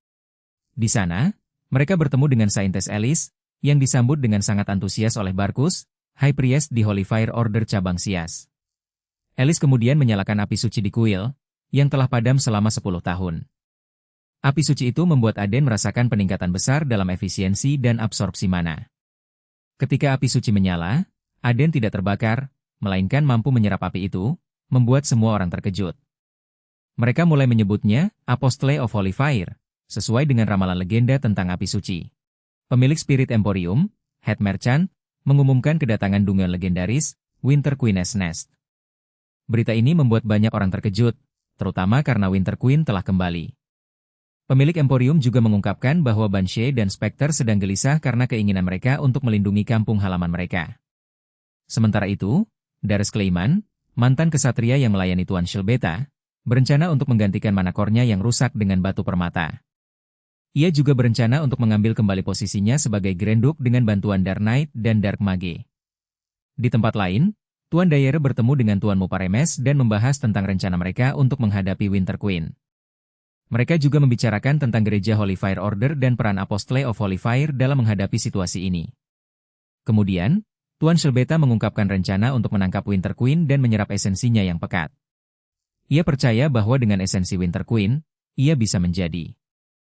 Di sana, mereka bertemu dengan saintes Alice, yang disambut dengan sangat antusias oleh Barkus, High Priest di Holy Fire Order cabang Sias. Alice kemudian menyalakan api suci di kuil, yang telah padam selama 10 tahun. Api suci itu membuat Aiden merasakan peningkatan besar dalam efisiensi dan absorpsi mana. Ketika api suci menyala, Aiden tidak terbakar, melainkan mampu menyerap api itu, membuat semua orang terkejut. Mereka mulai menyebutnya Apostle of Holy Fire, sesuai dengan ramalan legenda tentang api suci. Pemilik Spirit Emporium, Head Merchant, mengumumkan kedatangan dungeon legendaris, Winter Queen's Nest. Berita ini membuat banyak orang terkejut, terutama karena Winter Queen telah kembali. Pemilik Emporium juga mengungkapkan bahwa Banshee dan Spectre sedang gelisah karena keinginan mereka untuk melindungi kampung halaman mereka. Sementara itu, Darius Clayman, mantan kesatria yang melayani Tuan Shelbeta, berencana untuk menggantikan manakornya yang rusak dengan batu permata. Ia juga berencana untuk mengambil kembali posisinya sebagai Grand Duke dengan bantuan Dark Knight dan Dark Mage. Di tempat lain, Tuan Dayere bertemu dengan Tuan Muparemes dan membahas tentang rencana mereka untuk menghadapi Winter Queen. Mereka juga membicarakan tentang gereja Holy Fire Order dan peran Apostle of Holy Fire dalam menghadapi situasi ini. Kemudian, Tuan Shelbeta mengungkapkan rencana untuk menangkap Winter Queen dan menyerap esensinya yang pekat. Ia percaya bahwa dengan esensi Winter Queen, ia bisa menjadi.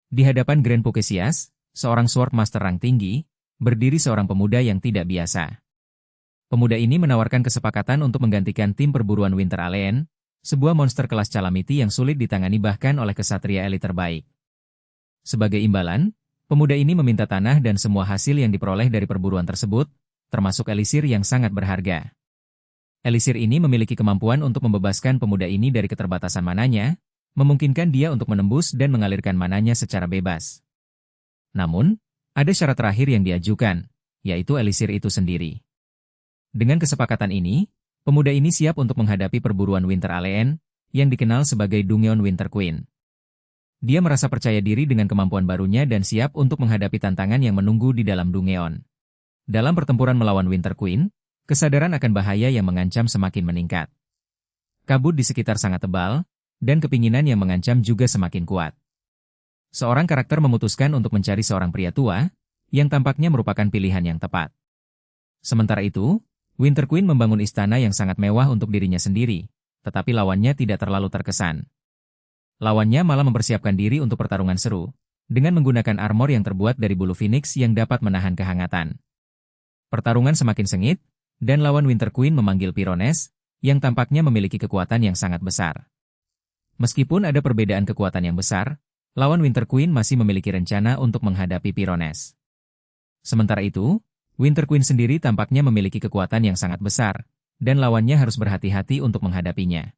Di hadapan Grand Pukesias, seorang Sword Master rang tinggi, berdiri seorang pemuda yang tidak biasa. Pemuda ini menawarkan kesepakatan untuk menggantikan tim perburuan Winter Alien, sebuah monster kelas Calamity yang sulit ditangani bahkan oleh kesatria elit terbaik. Sebagai imbalan, pemuda ini meminta tanah dan semua hasil yang diperoleh dari perburuan tersebut, termasuk elisir yang sangat berharga. Elisir ini memiliki kemampuan untuk membebaskan pemuda ini dari keterbatasan mananya, memungkinkan dia untuk menembus dan mengalirkan mananya secara bebas. Namun, ada syarat terakhir yang diajukan, yaitu elisir itu sendiri. Dengan kesepakatan ini, pemuda ini siap untuk menghadapi perburuan Winter Alien, yang dikenal sebagai Dungeon Winter Queen. Dia merasa percaya diri dengan kemampuan barunya dan siap untuk menghadapi tantangan yang menunggu di dalam Dungeon. Dalam pertempuran melawan Winter Queen, kesadaran akan bahaya yang mengancam semakin meningkat. Kabut di sekitar sangat tebal, dan kepinginan yang mengancam juga semakin kuat. Seorang karakter memutuskan untuk mencari seorang pria tua, yang tampaknya merupakan pilihan yang tepat. Sementara itu, Winter Queen membangun istana yang sangat mewah untuk dirinya sendiri, tetapi lawannya tidak terlalu terkesan. Lawannya malah mempersiapkan diri untuk pertarungan seru, dengan menggunakan armor yang terbuat dari bulu phoenix yang dapat menahan kehangatan. Pertarungan semakin sengit, dan lawan Winter Queen memanggil Pyrones, yang tampaknya memiliki kekuatan yang sangat besar. Meskipun ada perbedaan kekuatan yang besar, lawan Winter Queen masih memiliki rencana untuk menghadapi Pyrones. Sementara itu, Winter Queen sendiri tampaknya memiliki kekuatan yang sangat besar, dan lawannya harus berhati-hati untuk menghadapinya.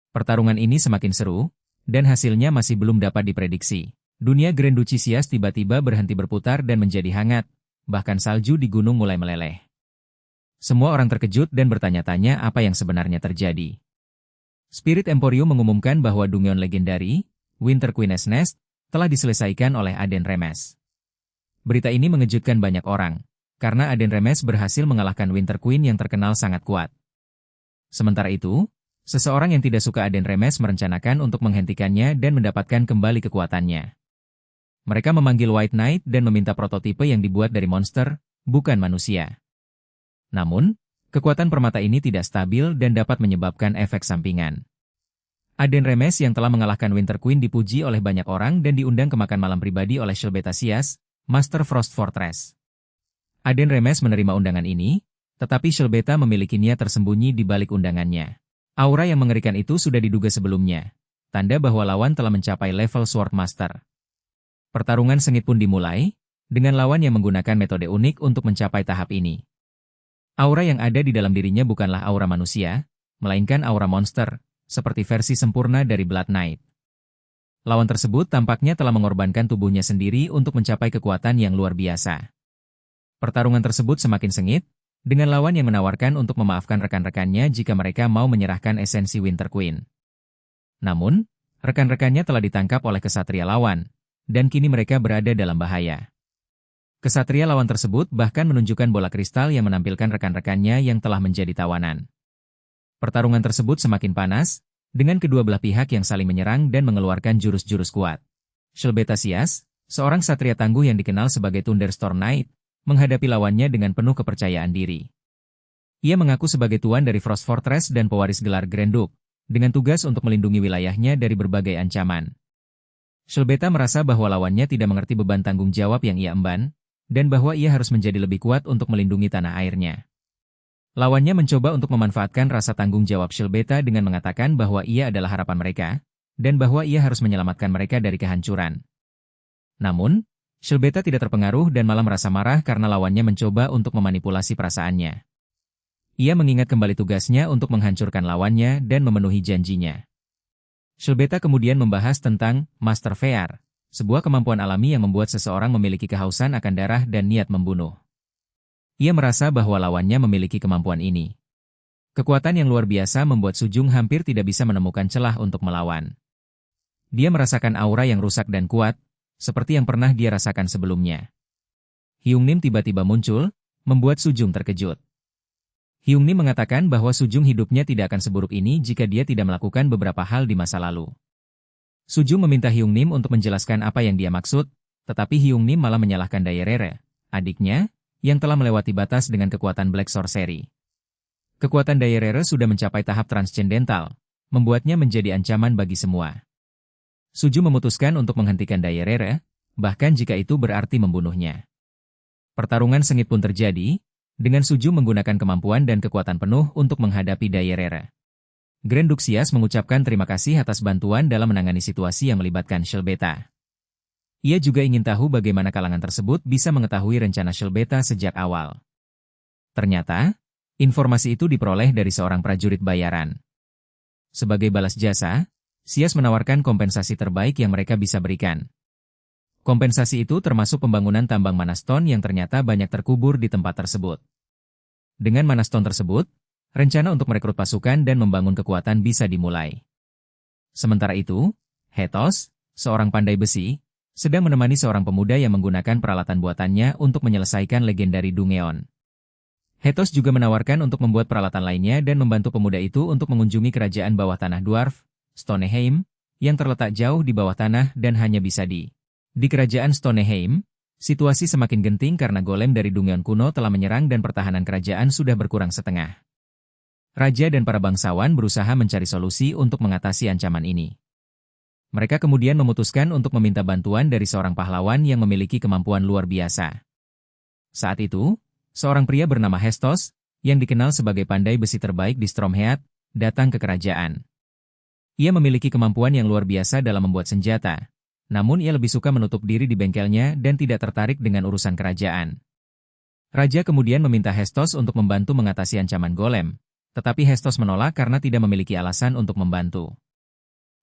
Pertarungan ini semakin seru, dan hasilnya masih belum dapat diprediksi. Dunia Grand Duchy Sias tiba-tiba berhenti berputar dan menjadi hangat, bahkan salju di gunung mulai meleleh. Semua orang terkejut dan bertanya-tanya apa yang sebenarnya terjadi. Spirit Emporium mengumumkan bahwa Dungeon Legendary, Winter Queen's Nest, telah diselesaikan oleh Aden Remes. Berita ini mengejutkan banyak orang, karena Aden Remes berhasil mengalahkan Winter Queen yang terkenal sangat kuat. Sementara itu, seseorang yang tidak suka Aden Remes merencanakan untuk menghentikannya dan mendapatkan kembali kekuatannya. Mereka memanggil White Knight dan meminta prototipe yang dibuat dari monster, bukan manusia. Namun, kekuatan permata ini tidak stabil dan dapat menyebabkan efek sampingan. Aden Remes yang telah mengalahkan Winter Queen dipuji oleh banyak orang dan diundang ke makan malam pribadi oleh Shelbeta Sias, Master Frost Fortress. Aden Remes menerima undangan ini, tetapi Shelbeta memiliki niat tersembunyi di balik undangannya. Aura yang mengerikan itu sudah diduga sebelumnya, tanda bahwa lawan telah mencapai level Sword Master. Pertarungan sengit pun dimulai, dengan lawan yang menggunakan metode unik untuk mencapai tahap ini. Aura yang ada di dalam dirinya bukanlah aura manusia, melainkan aura monster, seperti versi sempurna dari Blood Knight. Lawan tersebut tampaknya telah mengorbankan tubuhnya sendiri untuk mencapai kekuatan yang luar biasa. Pertarungan tersebut semakin sengit, dengan lawan yang menawarkan untuk memaafkan rekan-rekannya jika mereka mau menyerahkan esensi Winter Queen. Namun, rekan-rekannya telah ditangkap oleh kesatria lawan, dan kini mereka berada dalam bahaya. Kesatria lawan tersebut bahkan menunjukkan bola kristal yang menampilkan rekan-rekannya yang telah menjadi tawanan. Pertarungan tersebut semakin panas, dengan kedua belah pihak yang saling menyerang dan mengeluarkan jurus-jurus kuat. Shelbeta Sias, seorang satria tangguh yang dikenal sebagai Thunderstorm Knight, menghadapi lawannya dengan penuh kepercayaan diri. Ia mengaku sebagai tuan dari Frost Fortress dan pewaris gelar Grand Duke, dengan tugas untuk melindungi wilayahnya dari berbagai ancaman. Shelbeta merasa bahwa lawannya tidak mengerti beban tanggung jawab yang ia emban, dan bahwa ia harus menjadi lebih kuat untuk melindungi tanah airnya. Lawannya mencoba untuk memanfaatkan rasa tanggung jawab Shelbeta dengan mengatakan bahwa ia adalah harapan mereka, dan bahwa ia harus menyelamatkan mereka dari kehancuran. Namun, Shelbeta tidak terpengaruh dan malah merasa marah karena lawannya mencoba untuk memanipulasi perasaannya. Ia mengingat kembali tugasnya untuk menghancurkan lawannya dan memenuhi janjinya. Shelbeta kemudian membahas tentang Master Fear, sebuah kemampuan alami yang membuat seseorang memiliki kehausan akan darah dan niat membunuh. Ia merasa bahwa lawannya memiliki kemampuan ini. Kekuatan yang luar biasa membuat Sujung hampir tidak bisa menemukan celah untuk melawan. Dia merasakan aura yang rusak dan kuat, seperti yang pernah dia rasakan sebelumnya. Hyung Nim tiba-tiba muncul, membuat Sujung terkejut. Hyung Nim mengatakan bahwa Sujung hidupnya tidak akan seburuk ini jika dia tidak melakukan beberapa hal di masa lalu. Sujung meminta Hyung Nim untuk menjelaskan apa yang dia maksud, tetapi Hyung Nim malah menyalahkan Daerere, adiknya, yang telah melewati batas dengan kekuatan Black Sorcery. Kekuatan Daerere sudah mencapai tahap transcendental, membuatnya menjadi ancaman bagi semua. Suju memutuskan untuk menghentikan Daerere, bahkan jika itu berarti membunuhnya. Pertarungan sengit pun terjadi, dengan Suju menggunakan kemampuan dan kekuatan penuh untuk menghadapi Daerere. Grand Duxias mengucapkan terima kasih atas bantuan dalam menangani situasi yang melibatkan Shelbeta. Ia juga ingin tahu bagaimana kalangan tersebut bisa mengetahui rencana Shelbeta sejak awal. Ternyata, informasi itu diperoleh dari seorang prajurit bayaran. Sebagai balas jasa, Sias menawarkan kompensasi terbaik yang mereka bisa berikan. Kompensasi itu termasuk pembangunan tambang Manaston yang ternyata banyak terkubur di tempat tersebut. Dengan Manaston tersebut, rencana untuk merekrut pasukan dan membangun kekuatan bisa dimulai. Sementara itu, Hethos, seorang pandai besi, sedang menemani seorang pemuda yang menggunakan peralatan buatannya untuk menyelesaikan legendari Dungeon. Hethos juga menawarkan untuk membuat peralatan lainnya dan membantu pemuda itu untuk mengunjungi kerajaan bawah tanah Dwarf, Stoneheim, yang terletak jauh di bawah tanah dan hanya bisa di kerajaan Stoneheim. Situasi semakin genting karena golem dari Dungeon kuno telah menyerang dan pertahanan kerajaan sudah berkurang setengah. Raja dan para bangsawan berusaha mencari solusi untuk mengatasi ancaman ini. Mereka kemudian memutuskan untuk meminta bantuan dari seorang pahlawan yang memiliki kemampuan luar biasa. Saat itu, seorang pria bernama Hestos, yang dikenal sebagai pandai besi terbaik di Stromhead, datang ke kerajaan. Ia memiliki kemampuan yang luar biasa dalam membuat senjata, namun ia lebih suka menutup diri di bengkelnya dan tidak tertarik dengan urusan kerajaan. Raja kemudian meminta Hestos untuk membantu mengatasi ancaman golem, tetapi Hestos menolak karena tidak memiliki alasan untuk membantu.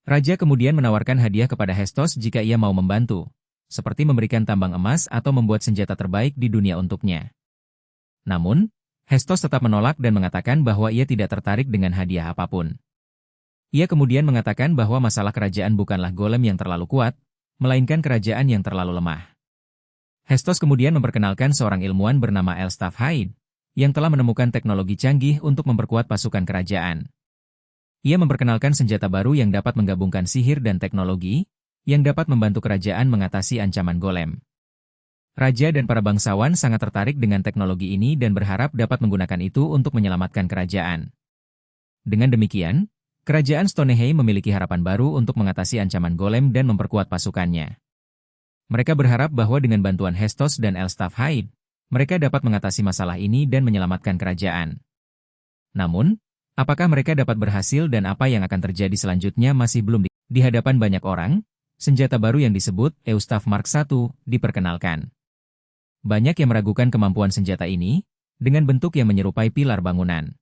Raja kemudian menawarkan hadiah kepada Hestos jika ia mau membantu, seperti memberikan tambang emas atau membuat senjata terbaik di dunia untuknya. Namun, Hestos tetap menolak dan mengatakan bahwa ia tidak tertarik dengan hadiah apapun. Ia kemudian mengatakan bahwa masalah kerajaan bukanlah golem yang terlalu kuat, melainkan kerajaan yang terlalu lemah. Hestos kemudian memperkenalkan seorang ilmuwan bernama Elstaff Hyde, yang telah menemukan teknologi canggih untuk memperkuat pasukan kerajaan. Ia memperkenalkan senjata baru yang dapat menggabungkan sihir dan teknologi, yang dapat membantu kerajaan mengatasi ancaman golem. Raja dan para bangsawan sangat tertarik dengan teknologi ini dan berharap dapat menggunakan itu untuk menyelamatkan kerajaan. Dengan demikian, kerajaan Stoneheim memiliki harapan baru untuk mengatasi ancaman golem dan memperkuat pasukannya. Mereka berharap bahwa dengan bantuan Hestos dan Elstaff Hyde, mereka dapat mengatasi masalah ini dan menyelamatkan kerajaan. Namun, apakah mereka dapat berhasil dan apa yang akan terjadi selanjutnya masih belum di hadapan banyak orang? Senjata baru yang disebut Eustaff Mark I diperkenalkan. Banyak yang meragukan kemampuan senjata ini, dengan bentuk yang menyerupai pilar bangunan.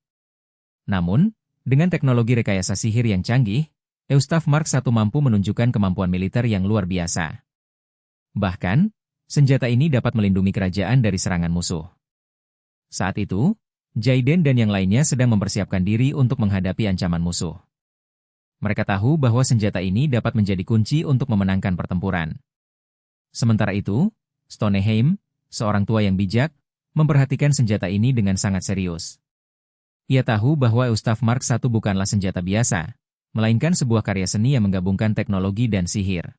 Namun, dengan teknologi rekayasa sihir yang canggih, Eustaff Mark I mampu menunjukkan kemampuan militer yang luar biasa. Bahkan, senjata ini dapat melindungi kerajaan dari serangan musuh. Saat itu, Jaiden dan yang lainnya sedang mempersiapkan diri untuk menghadapi ancaman musuh. Mereka tahu bahwa senjata ini dapat menjadi kunci untuk memenangkan pertempuran. Sementara itu, Stoneheim, seorang tua yang bijak, memperhatikan senjata ini dengan sangat serius. Ia tahu bahwa Eustaff Mark I bukanlah senjata biasa, melainkan sebuah karya seni yang menggabungkan teknologi dan sihir.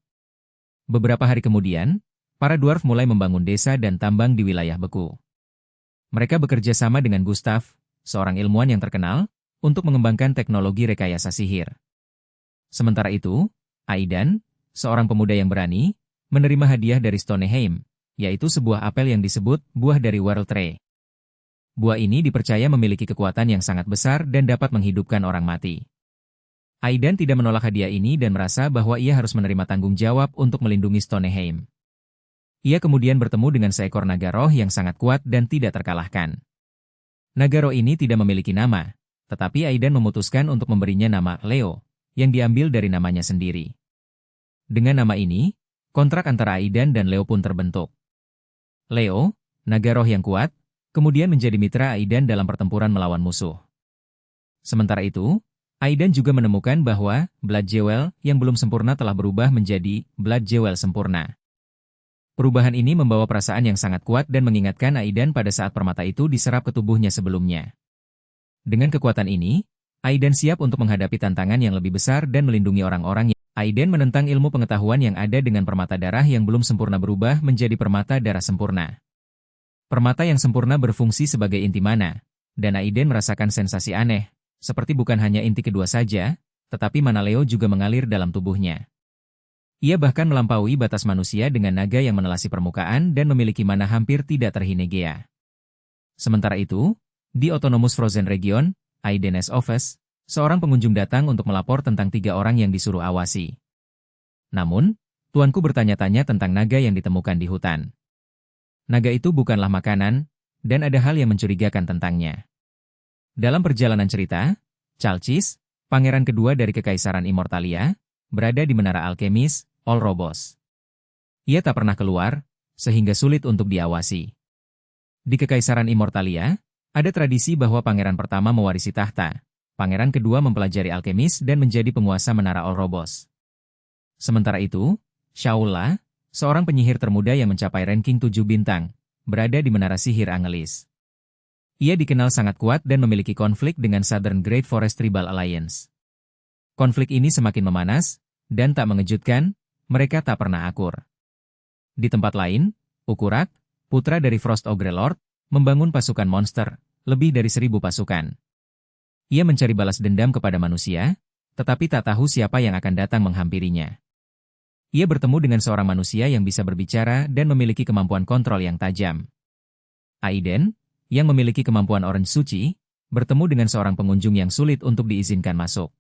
Beberapa hari kemudian, para dwarf mulai membangun desa dan tambang di wilayah beku. Mereka bekerja sama dengan Gustav, seorang ilmuwan yang terkenal, untuk mengembangkan teknologi rekayasa sihir. Sementara itu, Aidan, seorang pemuda yang berani, menerima hadiah dari Stoneheim, yaitu sebuah apel yang disebut buah dari World Tree. Buah ini dipercaya memiliki kekuatan yang sangat besar dan dapat menghidupkan orang mati. Aidan tidak menolak hadiah ini dan merasa bahwa ia harus menerima tanggung jawab untuk melindungi Stoneheim. Ia kemudian bertemu dengan seekor naga roh yang sangat kuat dan tidak terkalahkan. Naga roh ini tidak memiliki nama, tetapi Aidan memutuskan untuk memberinya nama Leo, yang diambil dari namanya sendiri. Dengan nama ini, kontrak antara Aidan dan Leo pun terbentuk. Leo, naga roh yang kuat, kemudian menjadi mitra Aidan dalam pertempuran melawan musuh. Sementara itu, Aidan juga menemukan bahwa Blood Jewel yang belum sempurna telah berubah menjadi Blood Jewel sempurna. Perubahan ini membawa perasaan yang sangat kuat dan mengingatkan Aidan pada saat permata itu diserap ke tubuhnya sebelumnya. Dengan kekuatan ini, Aiden siap untuk menghadapi tantangan yang lebih besar dan melindungi orang-orang yang... Aiden menentang ilmu pengetahuan yang ada dengan permata darah yang belum sempurna berubah menjadi permata darah sempurna. Permata yang sempurna berfungsi sebagai inti mana, dan Aiden merasakan sensasi aneh, seperti bukan hanya inti kedua saja, tetapi mana Leo juga mengalir dalam tubuhnya. Ia bahkan melampaui batas manusia dengan naga yang menelasi permukaan dan memiliki mana hampir tidak terhinegea. Sementara itu, di Autonomous Frozen Region, Aiden's Office, seorang pengunjung datang untuk melapor tentang 3 orang yang disuruh awasi. Namun, tuanku bertanya-tanya tentang naga yang ditemukan di hutan. Naga itu bukanlah makanan, dan ada hal yang mencurigakan tentangnya. Dalam perjalanan cerita, Chalcis, pangeran kedua dari Kekaisaran Immortalia, berada di menara alkemis, Olrobos. Ia tak pernah keluar, sehingga sulit untuk diawasi. Di Kekaisaran Immortalia, ada tradisi bahwa pangeran pertama mewarisi tahta, pangeran kedua mempelajari alkemis dan menjadi penguasa menara Olrobos. Sementara itu, Shaula, seorang penyihir termuda yang mencapai ranking 7 bintang, berada di menara sihir Angelis. Ia dikenal sangat kuat dan memiliki konflik dengan Southern Great Forest Tribal Alliance. Konflik ini semakin memanas, dan tak mengejutkan, mereka tak pernah akur. Di tempat lain, Ukurak, putra dari Frost Ogre Lord, membangun pasukan monster, lebih dari 1.000 pasukan. Ia mencari balas dendam kepada manusia, tetapi tak tahu siapa yang akan datang menghampirinya. Ia bertemu dengan seorang manusia yang bisa berbicara dan memiliki kemampuan kontrol yang tajam. Aiden, yang memiliki kemampuan orange suci, bertemu dengan seorang pengunjung yang sulit untuk diizinkan masuk.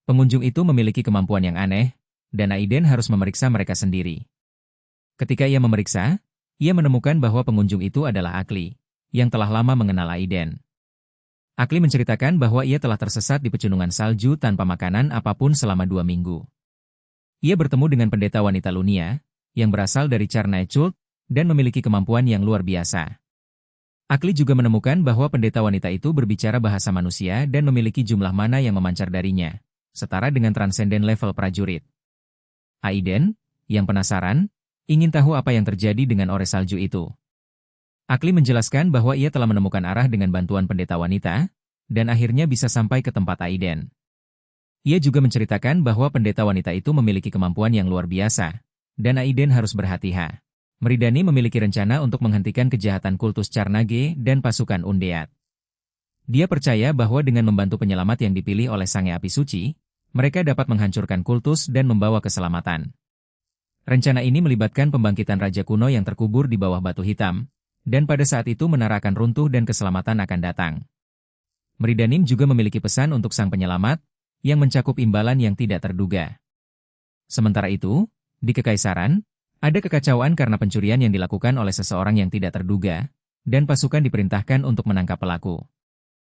Pengunjung itu memiliki kemampuan yang aneh, dan Aiden harus memeriksa mereka sendiri. Ketika ia memeriksa, ia menemukan bahwa pengunjung itu adalah Akli, yang telah lama mengenal Aiden. Akli menceritakan bahwa ia telah tersesat di pecundungan salju tanpa makanan apapun selama 2 minggu. Ia bertemu dengan pendeta wanita Lunia, yang berasal dari Carnae Chult, dan memiliki kemampuan yang luar biasa. Akli juga menemukan bahwa pendeta wanita itu berbicara bahasa manusia dan memiliki jumlah mana yang memancar darinya, setara dengan transenden level prajurit. Aiden, yang penasaran, ingin tahu apa yang terjadi dengan ore salju itu. Akli menjelaskan bahwa ia telah menemukan arah dengan bantuan pendeta wanita, dan akhirnya bisa sampai ke tempat Aiden. Ia juga menceritakan bahwa pendeta wanita itu memiliki kemampuan yang luar biasa, dan Aiden harus berhati-hati. Meridani memiliki rencana untuk menghentikan kejahatan kultus Carnage dan pasukan Undead. Dia percaya bahwa dengan membantu penyelamat yang dipilih oleh Sange Api Suci, mereka dapat menghancurkan kultus dan membawa keselamatan. Rencana ini melibatkan pembangkitan Raja Kuno yang terkubur di bawah batu hitam, dan pada saat itu menara akan runtuh dan keselamatan akan datang. Meridanim juga memiliki pesan untuk sang penyelamat, yang mencakup imbalan yang tidak terduga. Sementara itu, di Kekaisaran, ada kekacauan karena pencurian yang dilakukan oleh seseorang yang tidak terduga, dan pasukan diperintahkan untuk menangkap pelaku.